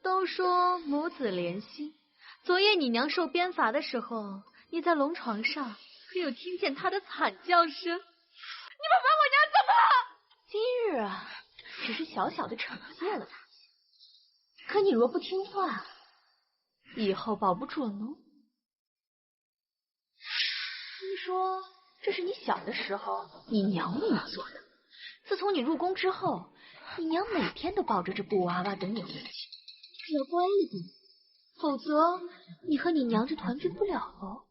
都说母子连心。昨夜你娘受鞭罚的时候，你在龙床上可有听见她的惨叫声？你们把我娘怎么了？今日啊，只是小小的惩戒了他。可你若不听话，以后保不准喽。听说这是你小的时候你娘为你做的，自从你入宫之后，你娘每天都抱着这布娃娃等你回去。可要乖了点，否则你和你娘就团聚不了喽。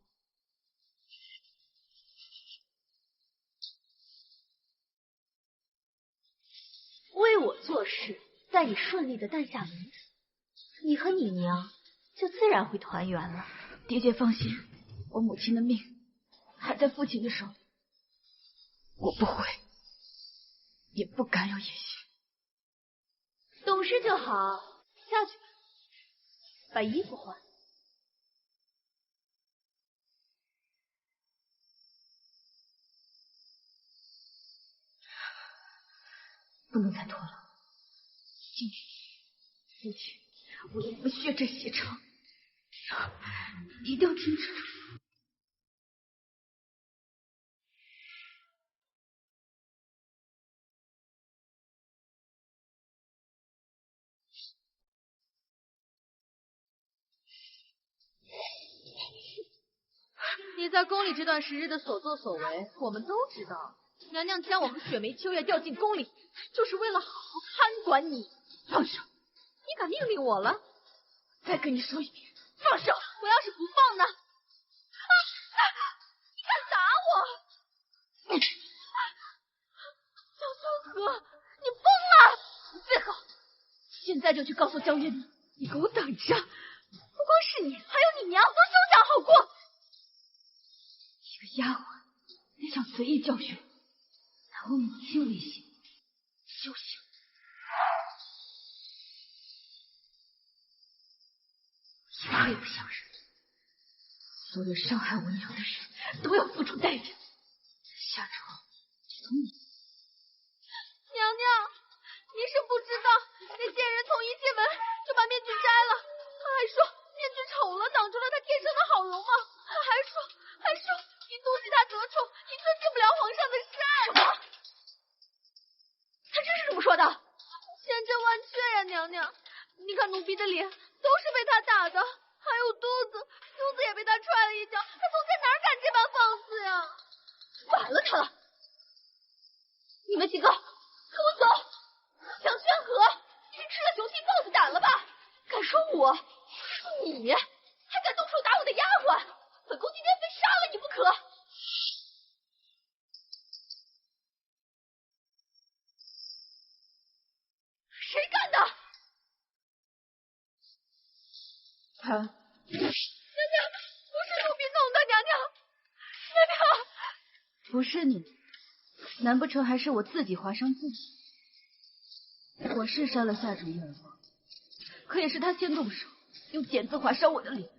为我做事，待你顺利的诞下龙子，你和你娘就自然会团圆了。爹爹放心，我母亲的命还在父亲的手里，我不会，也不敢有野心。懂事就好，下去吧，把衣服换。不能再拖了，进去，进去，我也不屑这邪场，一定要听清楚。你在宫里这段时日的所作所为，我们都知道。娘娘将我和雪梅、秋月调进宫里，就是为了好好看管你。放手！你敢命令我了？再跟你说一遍，放手！我要是不放呢？你敢打我？萧萧何，你疯了！最好现在就去告诉江月你，你给我等着！不光是你，还有你娘，都休想好过！一个丫鬟也想随意教训，拿我母亲威胁，休想！一个也不想忍，所有伤害我娘的人都要付出代价。下周就从你。娘娘，你是不知道，那贱人从一进门就把面具摘了，他还说面具丑了，挡住了他天生的好容貌，他还说你妒忌他得宠，你却进不了皇上的善。什么？他真是这么说的？千真万确呀，娘娘！你看奴婢的脸都是被他打的，还有肚子也被他踹了一脚，他从前哪敢这般放肆呀？完了他了！你们几个，跟我走！蒋宣和，你是吃了熊心豹子胆了吧？敢说我，你还敢动手打我的丫鬟？本宫今天非杀了你不可！谁干的？他。娘娘，不是奴婢弄的，娘娘，娘娘，不是你，难不成还是我自己划伤自己？我是杀了夏主一耳光，可也是他先动手，用剪子划伤我的脸，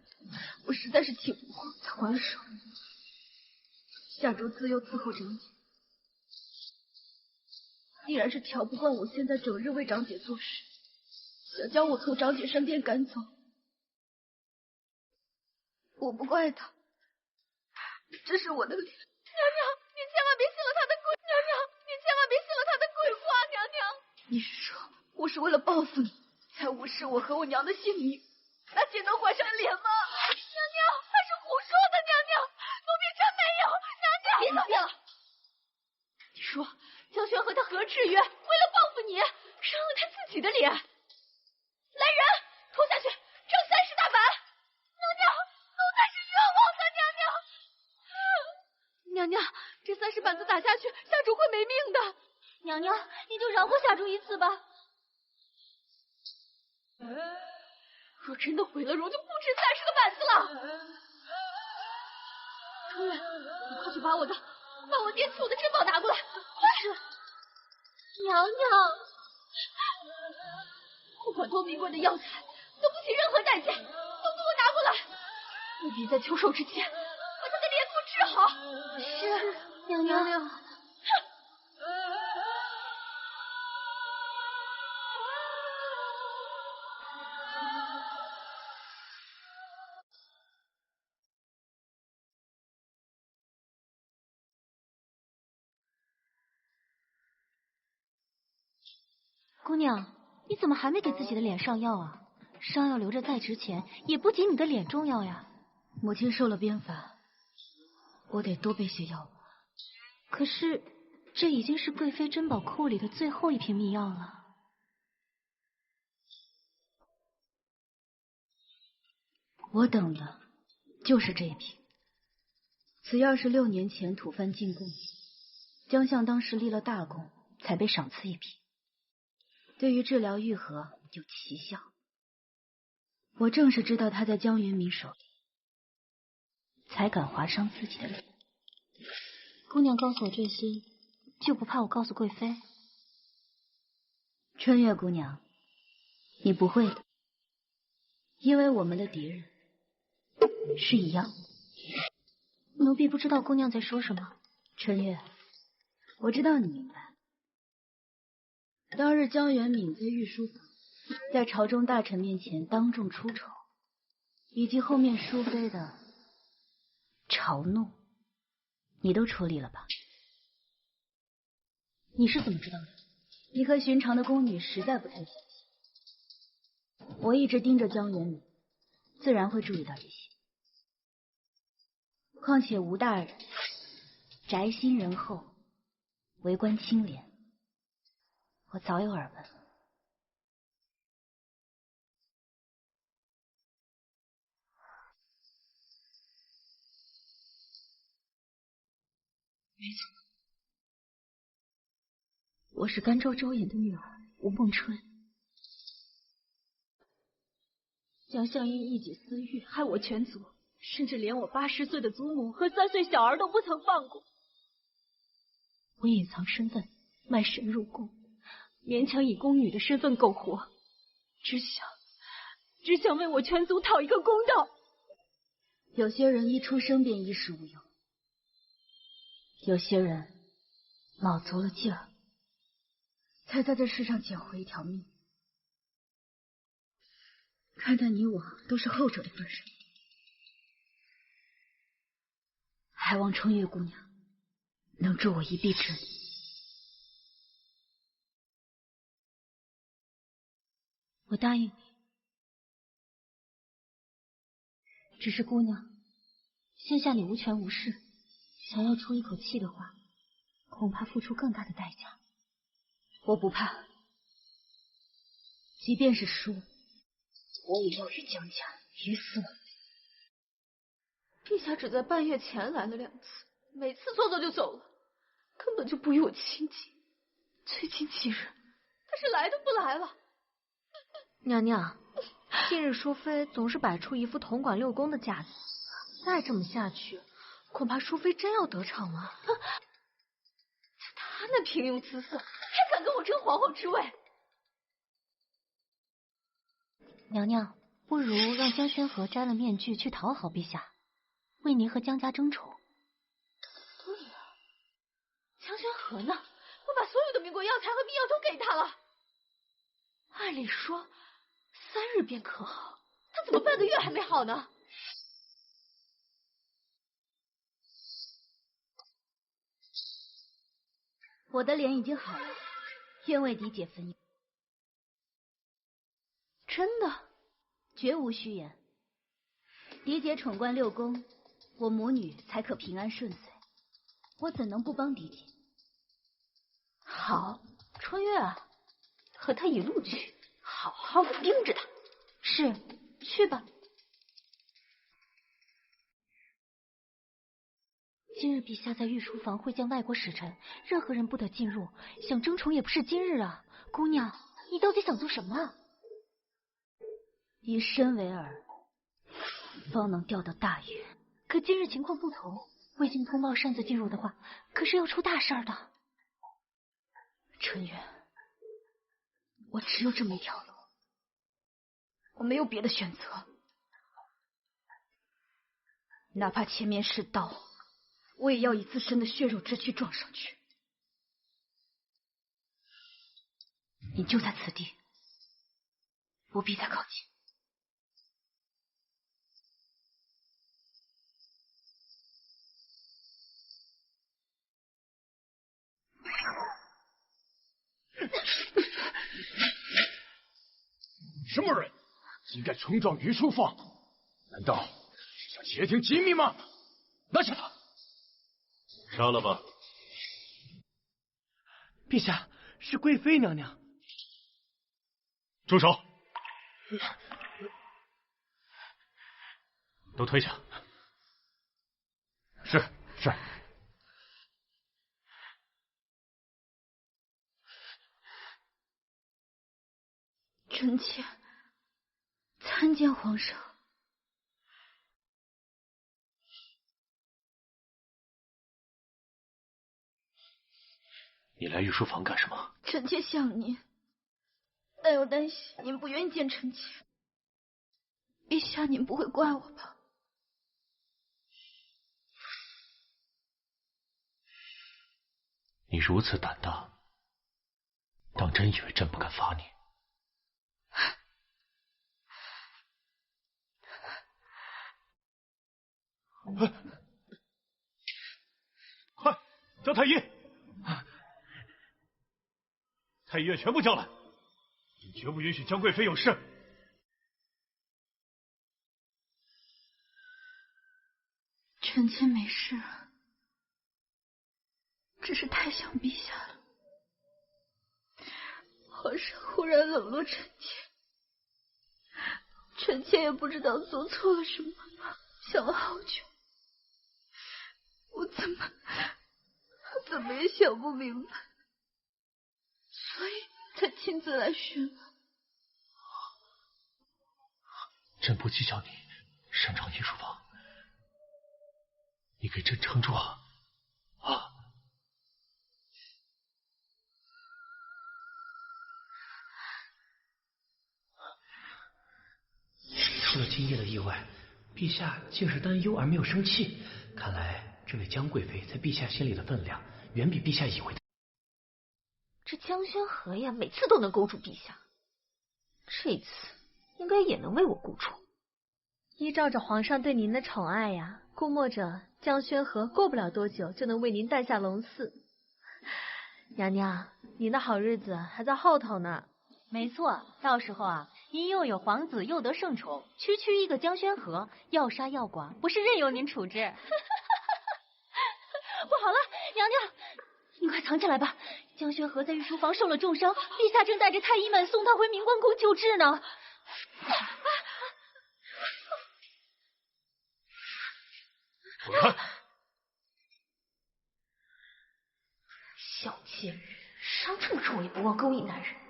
我实在是气不过才还手。夏主自幼伺候长姐，必然是瞧不惯我现在整日为长姐做事，想将我从长姐身边赶走。我不怪他，这是我的脸。娘娘，你千万别信了他的鬼！娘娘，你千万别信了他的鬼话！娘娘，你是说我是为了报复你，才无视我和我娘的性命，拿剪刀划伤脸吗？娘娘，他是胡说的！娘娘，奴婢真没有！娘娘，别狡辩了！你说江轩和他何志远为了报复你，伤了他自己的脸？来人，拖下去，杖30大板！娘娘，奴才是冤枉的！娘娘，这30板子打下去，夏主会没命的。娘娘，你就饶过夏主一次吧。若真的毁了容，就不止30个板子了。春月，你快去把我爹赐我的珍宝拿过来。是。娘娘，不管多名贵的药材，都不惜任何代价，都给我拿过来。务必在秋收之前把他的脸给我治好。是，娘娘。姑娘，你怎么还没给自己的脸上药啊？伤药留着再值钱，也不及你的脸重要呀。母亲受了鞭罚，我得多备些药物。可是，这已经是贵妃珍宝库里的最后一瓶秘药了。我等的就是这一瓶。此药是6年前吐蕃进贡，江相当时立了大功，才被赏赐一瓶。对于治疗愈合有奇效。我正是知道他在江元明手里，才敢划伤自己的脸。姑娘告诉我这些，就不怕我告诉贵妃？春月姑娘，你不会的，因为我们的敌人是一样。奴婢不知道姑娘在说什么。春月，我知道你明白。当日江元敏在御书房，在朝中大臣面前当众出丑，以及后面淑妃的嘲弄，你都处理了吧？你是怎么知道的？你和寻常的宫女实在不太相像。我一直盯着江元敏，自然会注意到这些。况且吴大人宅心仁厚，为官清廉，我早有耳闻。没错，我是甘州周衍的女儿吴梦春。江相因一己私欲害我全族，甚至连我80岁的祖母和3岁小儿都不曾放过。我隐藏身份，卖身入宫，勉强以宫女的身份苟活，只想为我全族讨一个公道。有些人一出生便衣食无忧，有些人卯足了劲儿，才在这世上捡回一条命。看在你我都是后者的份上，还望春月姑娘能助我一臂之力。我答应你。只是姑娘，现下你无权无势，想要出一口气的话，恐怕付出更大的代价。我不怕，即便是输，我也要与江家鱼死网陛下只在半月前来了2次，每次说走就走了，根本就不与我亲近。最近几日，他是来都不来了。娘娘，近日淑妃总是摆出一副统管6宫的架子，再这么下去，恐怕淑妃真要得逞了。他那平庸姿色，还敢跟我争皇后之位？娘娘，不如让江宣和摘了面具去讨好陛下，为您和江家争宠。对呀，江宣和呢？我把所有的名国药材和秘药都给他了。按理说3日便可好，他怎么半个月还没好呢？我的脸已经好了，愿为嫡姐分忧。真的，绝无虚言。嫡姐宠冠6宫，我母女才可平安顺遂。我怎能不帮嫡姐？好，春月啊，和他一路去，好好的盯着他。是，去吧。今日陛下在御书房会见外国使臣，任何人不得进入，想争宠也不是今日啊。姑娘，你到底想做什么？以身为饵，方能钓到大鱼。可今日情况不同，未经通报擅自进入的话，可是要出大事的。春月，我只有这么一条路，我没有别的选择。哪怕前面是刀，我也要以自身的血肉之躯撞上去。你就在此地，不必再靠近。什么人，竟敢冲撞御书房？难道是想窃听机密吗？拿下他！杀了吧！陛下，是贵妃娘娘。住手！都退下。是。臣妾参见皇上。你来御书房干什么？臣妾想您，但又担心您不愿意见臣妾。陛下，您不会怪我吧？你如此胆大，当真以为朕不敢罚你？快叫太医！太医院全部叫来，你绝不允许江贵妃有事。臣妾没事，只是太想陛下了。皇上忽然冷落臣妾，臣妾也不知道做错了什么，想了好久，我怎么也想不明白，所以才亲自来询问。朕不计较你擅闯御书房，你给朕撑住啊！出了今夜的意外，陛下竟是担忧而没有生气。看来这位江贵妃在陛下心里的分量，远比陛下以为的。这江宣和呀，每次都能勾住陛下，这次应该也能为我顾住。依照着皇上对您的宠爱呀，估摸着江宣和过不了多久就能为您诞下龙嗣。娘娘，您的好日子还在后头呢。没错，到时候啊，您又有皇子，又得圣宠，区区一个江宣和，要杀要剐，不是任由您处置。不好了，娘娘，您快藏起来吧！江宣和在御书房受了重伤，陛下正带着太医们送他回明光宫救治呢。滚开！小贱人，伤这么重也不忘勾引男人。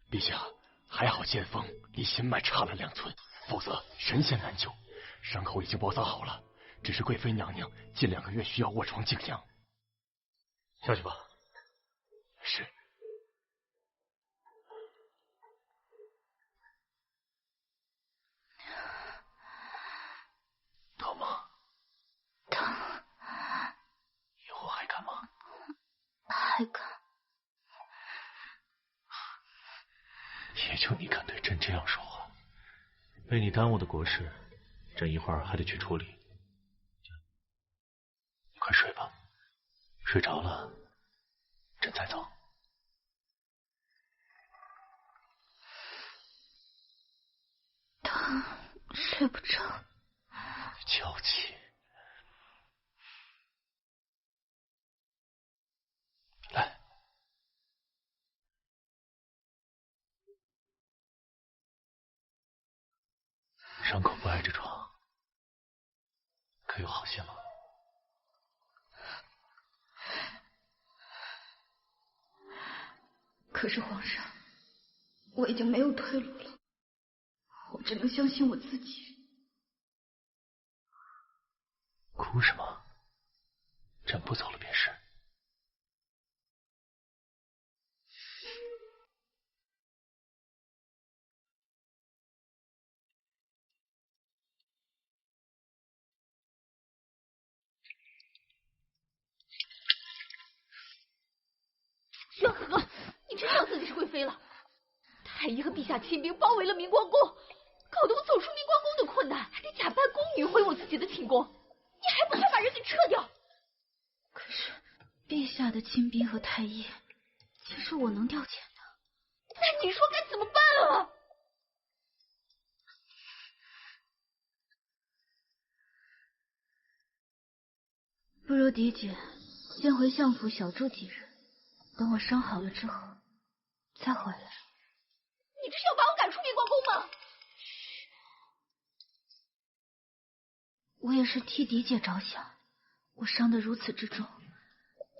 陛下，还好剑锋离心脉差了2寸，否则神仙难救。伤口已经包扎好了，只是贵妃娘娘近2个月需要卧床静养。下去吧。是。疼吗？疼。以后还敢吗？还敢。也就你敢对朕这样说话，被你耽误的国事，朕一会儿还得去处理。你快睡吧，睡着了，朕再走。疼，睡不着。娇气。来。伤口不挨着床，可有好些吗？可是皇上，我已经没有退路了，我只能相信我自己。哭什么？朕不走了便是。宣和，妃了。太医和陛下亲兵包围了明光宫，搞得我走出明光宫的困难，还得假扮宫女回我自己的寝宫。你还不快把人给撤掉？可是陛下的亲兵和太医，岂是我能调遣的？那你说该怎么办啊？不如嫡姐先回相府小住几日，等我伤好了之后再回来。你这是要把我赶出明光宫吗？我也是替嫡姐着想，我伤得如此之重，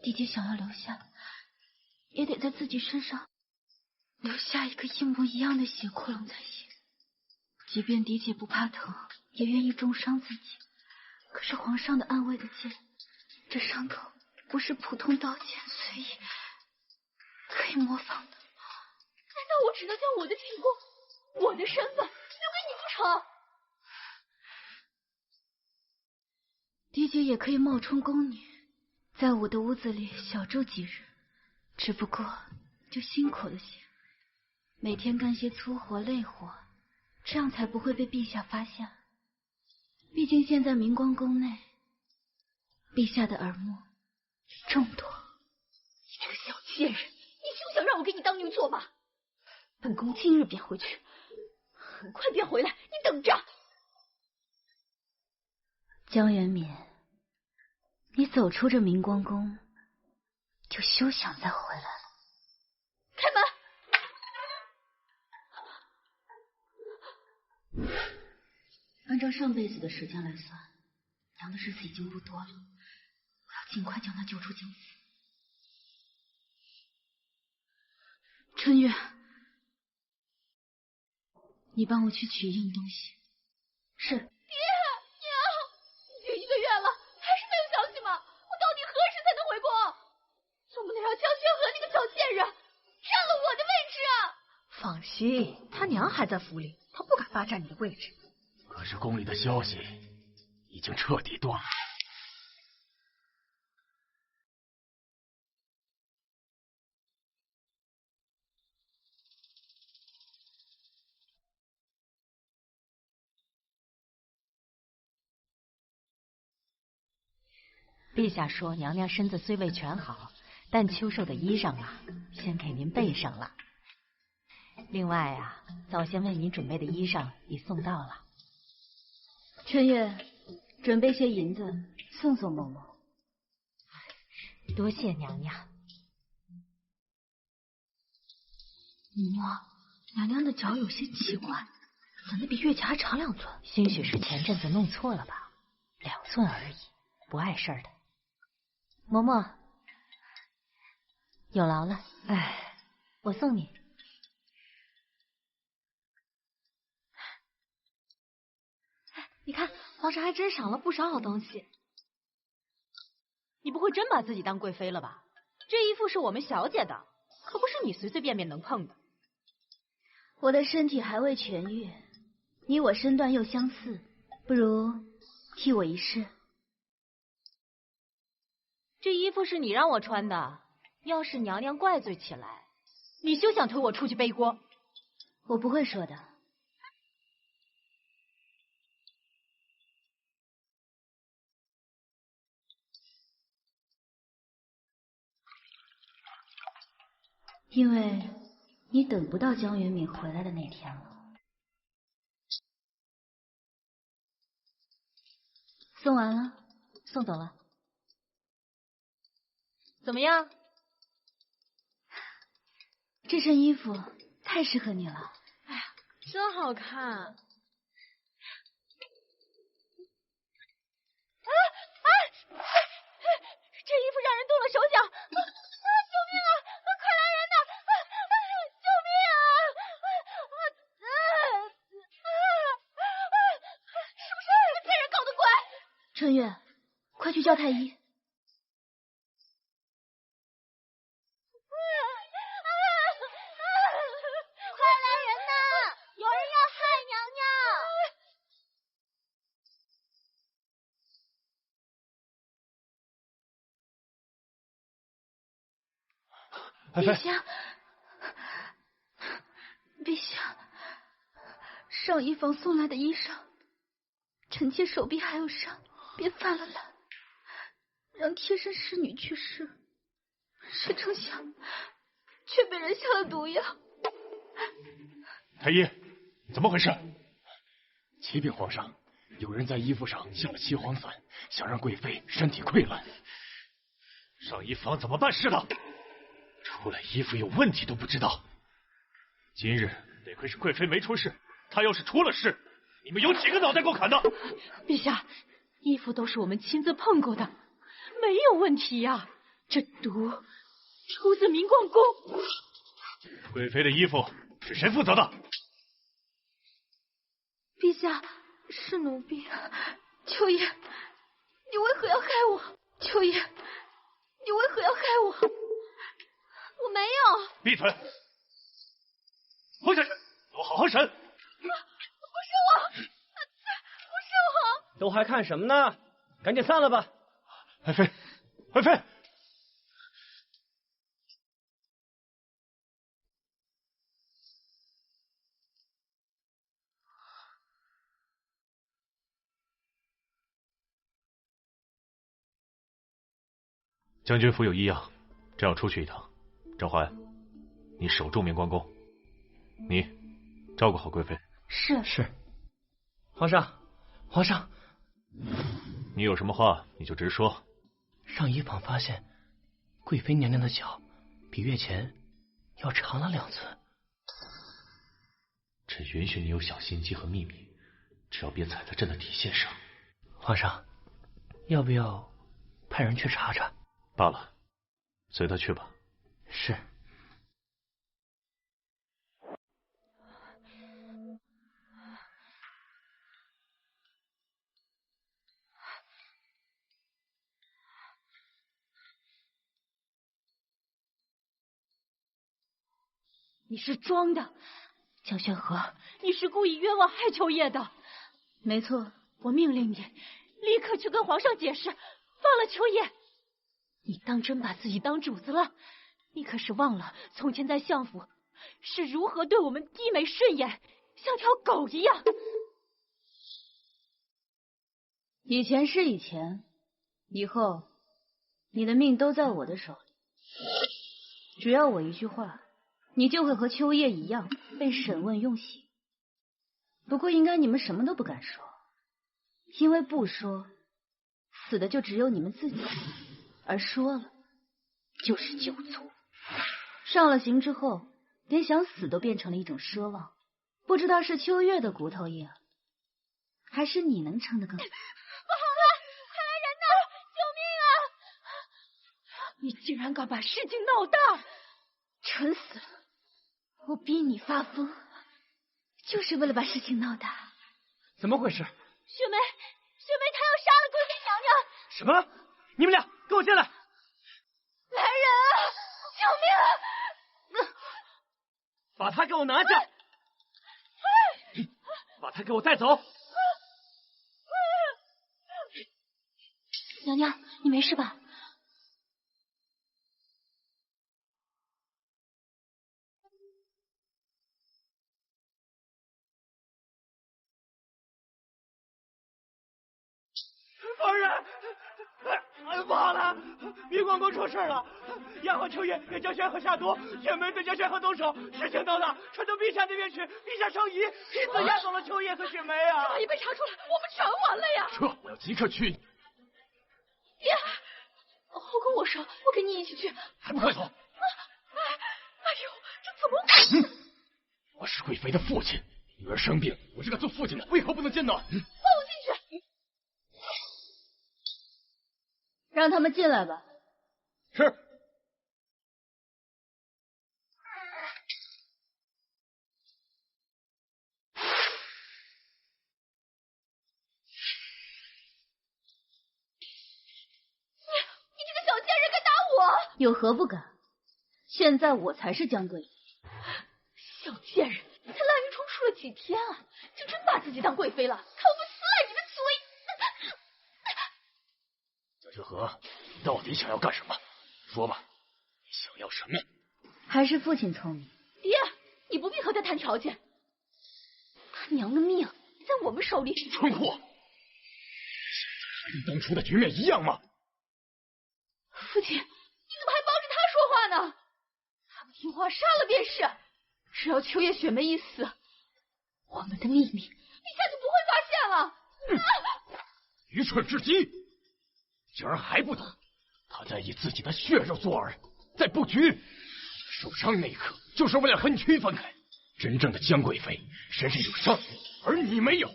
嫡姐想要留下，也得在自己身上留下一个一模一样的血窟窿才行。即便嫡姐不怕疼，也愿意重伤自己。可是皇上的安慰的剑，这伤口不是普通刀剑随意可以模仿的。难道我只能将我的寝宫、我的身份留给你不成？嫡姐也可以冒充宫女，在我的屋子里小住几日，只不过就辛苦了些，每天干些粗活累活，这样才不会被陛下发现。毕竟现在明光宫内，陛下的耳目众多。你这个小贱人，你休想让我给你当牛做马！本宫今日便回去，很快便回来，你等着。江元敏，你走出这明光宫，就休想再回来了。开门！按照上辈子的时间来算，娘的日子已经不多了，我要尽快将她救出江府。春月，你帮我去取硬东西。是。爹娘，已经1个月了，还是没有消息吗？我到底何时才能回宫？总不能让江轩和那个小贱人占了我的位置啊！放心，他娘还在府里，他不敢霸占你的位置。可是宫里的消息已经彻底断了。陛下说娘娘身子虽未全好，但秋寿的衣裳啊，先给您备上了。另外啊，早先为您准备的衣裳已送到了。春月，准备些银子送送嬷嬷。多谢娘娘。嬷嬷，娘娘的脚有些奇怪，怎的比月牙还长2寸？兴许是前阵子弄错了吧，2寸而已，不碍事的。嬷嬷，有劳了。哎，我送你。你看，皇上还真赏了不少好东西。你不会真把自己当贵妃了吧？这衣服是我们小姐的，可不是你随随便便能碰的。我的身体还未痊愈，你我身段又相似，不如替我一试。这衣服是你让我穿的，要是娘娘怪罪起来，你休想推我出去背锅。我不会说的。因为你等不到江元敏回来的那天了。送完了，送走了。怎么样？这身衣服太适合你了。哎呀，真好看。这衣服让人动了手脚！救命啊！快来人呐！救命啊！是不是那个贱人搞的鬼？春月，快去叫太医。快来人呐！有人要害娘娘！陛下，陛下，上衣房送来的衣裳，臣妾手臂还有伤，便犯了懒，让贴身侍女去试，谁成想却被人下了毒药。太医，怎么回事？启禀皇上，有人在衣服上下了岐黄散，想让贵妃身体溃烂。上衣房怎么办事的？出来衣服有问题都不知道。今日得亏是贵妃没出事，她要是出了事，你们有几个脑袋够砍的？陛下，衣服都是我们亲自碰过的，没有问题呀。这毒出自明光宫。贵妃的衣服是谁负责的？陛下，是奴婢。秋叶，你为何要害我？秋叶，你为何要害我？我没有。闭嘴！混下去，给我好好审。不是我，不是我。都还看什么呢？赶紧散了吧。爱妃，爱妃。将军府有异样，正要出去一趟。甄嬛，你守住明光宫，你照顾好贵妃。是。皇上，皇上，你有什么话你就直说。上衣房发现贵妃娘娘的脚比月前要长了2寸。朕允许你有小心机和秘密，只要别踩在朕的底线上。皇上，要不要派人去查查？罢了，随他去吧。是。你是装的，江宣和，你是故意冤枉害秋叶的。没错，我命令你立刻去跟皇上解释，放了秋叶。你当真把自己当主子了？你可是忘了从前在相府是如何对我们低眉顺眼，像条狗一样。以前是以前，以后你的命都在我的手里。只要我一句话，你就会和秋叶一样被审问用刑。不过应该你们什么都不敢说，因为不说，死的就只有你们自己。而说了，就是酒足。上了刑之后，连想死都变成了一种奢望。不知道是秋月的骨头硬，还是你能撑得更？不好了，快来人呐！救命啊！你竟然敢把事情闹大！蠢死了！我逼你发疯，就是为了把事情闹大。怎么回事？雪梅，她要杀了贵妃娘娘！什么？你们俩给我进来！来人啊！救命啊！把他给我拿下！把他给我带走！娘娘，你没事吧？夫人，不好了！明光宫出事了，丫鬟秋叶给江宣和下毒，雪梅对江宣和动手，事情闹大，传到陛下那边去，陛下圣遗，亲自押走了秋叶和雪梅啊！这万一被查出来，我们全完了呀！撤！我要即刻去。爹，后跟我说，我跟你一起去。还不快走！哎呦，这怎么回事？我是贵妃的父亲，女儿生病，我这个做父亲的为何不能见呢？放我进去！让他们进来吧。是。你这个小贱人，敢打我！有何不敢？现在我才是江贵妃。小贱人，才滥竽充数了几天啊，就真把自己当贵妃了？看我不撕烂你的嘴！江宣和，你到底想要干什么？说吧，你想要什么？还是父亲聪明。爹，你你不必和他谈条件。他娘的命在我们手里。春户，现在还跟当初的局面一样吗？父亲，你怎么还帮着他说话呢？他不听话，杀了便是。只要秋叶雪梅一死，我们的秘密陛下就不会发现了。愚蠢至极！竟然还不懂，他在以自己的血肉作饵，在布局。受伤那一刻，就是为了和你区分开。真正的江贵妃身上有伤，而你没有。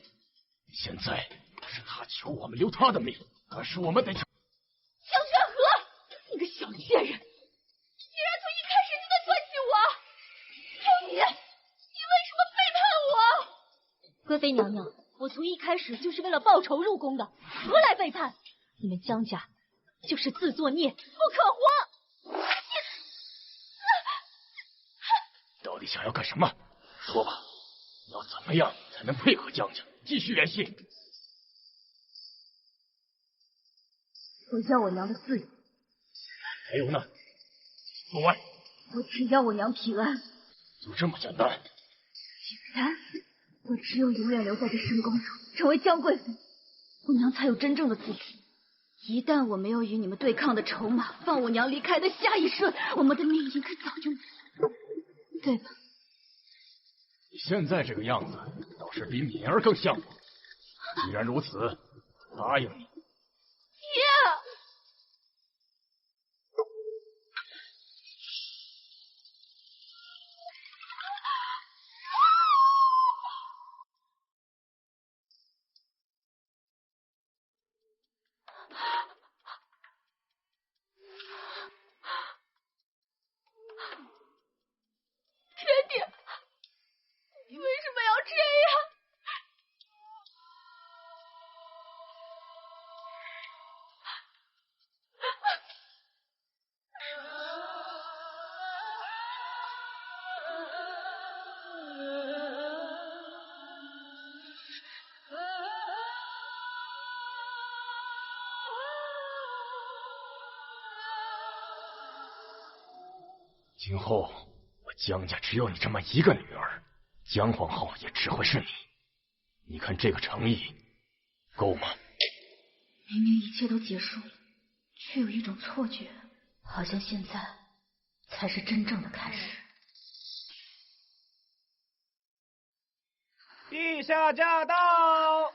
现在是他求我们留他的命，可是我们得。江玄和，你个小贱人，竟然从一开始就在算计我！就你为什么背叛我？贵妃娘娘，我从一开始就是为了报仇入宫的，何来背叛？你们江家就是自作孽，不可活！到底想要干什么？说吧，要怎么样才能配合江家继续联系？我要我娘的自由。还有呢？说完。我只要我娘平安。就这么简单？竟然，我只有永远留在这深宫中，成为江贵妃，我娘才有真正的自主。一旦我没有与你们对抗的筹码，放我娘离开的下一瞬，我们的命应该早就没了，对吧？你现在这个样子，倒是比敏儿更像我。既然如此，答应你。爹！爹，你为什么要这样？今后我江家只有你这么一个女儿，江皇后也只会是你。你看这个诚意够吗？明明一切都结束了，却有一种错觉，好像现在才是真正的开始。陛下驾到！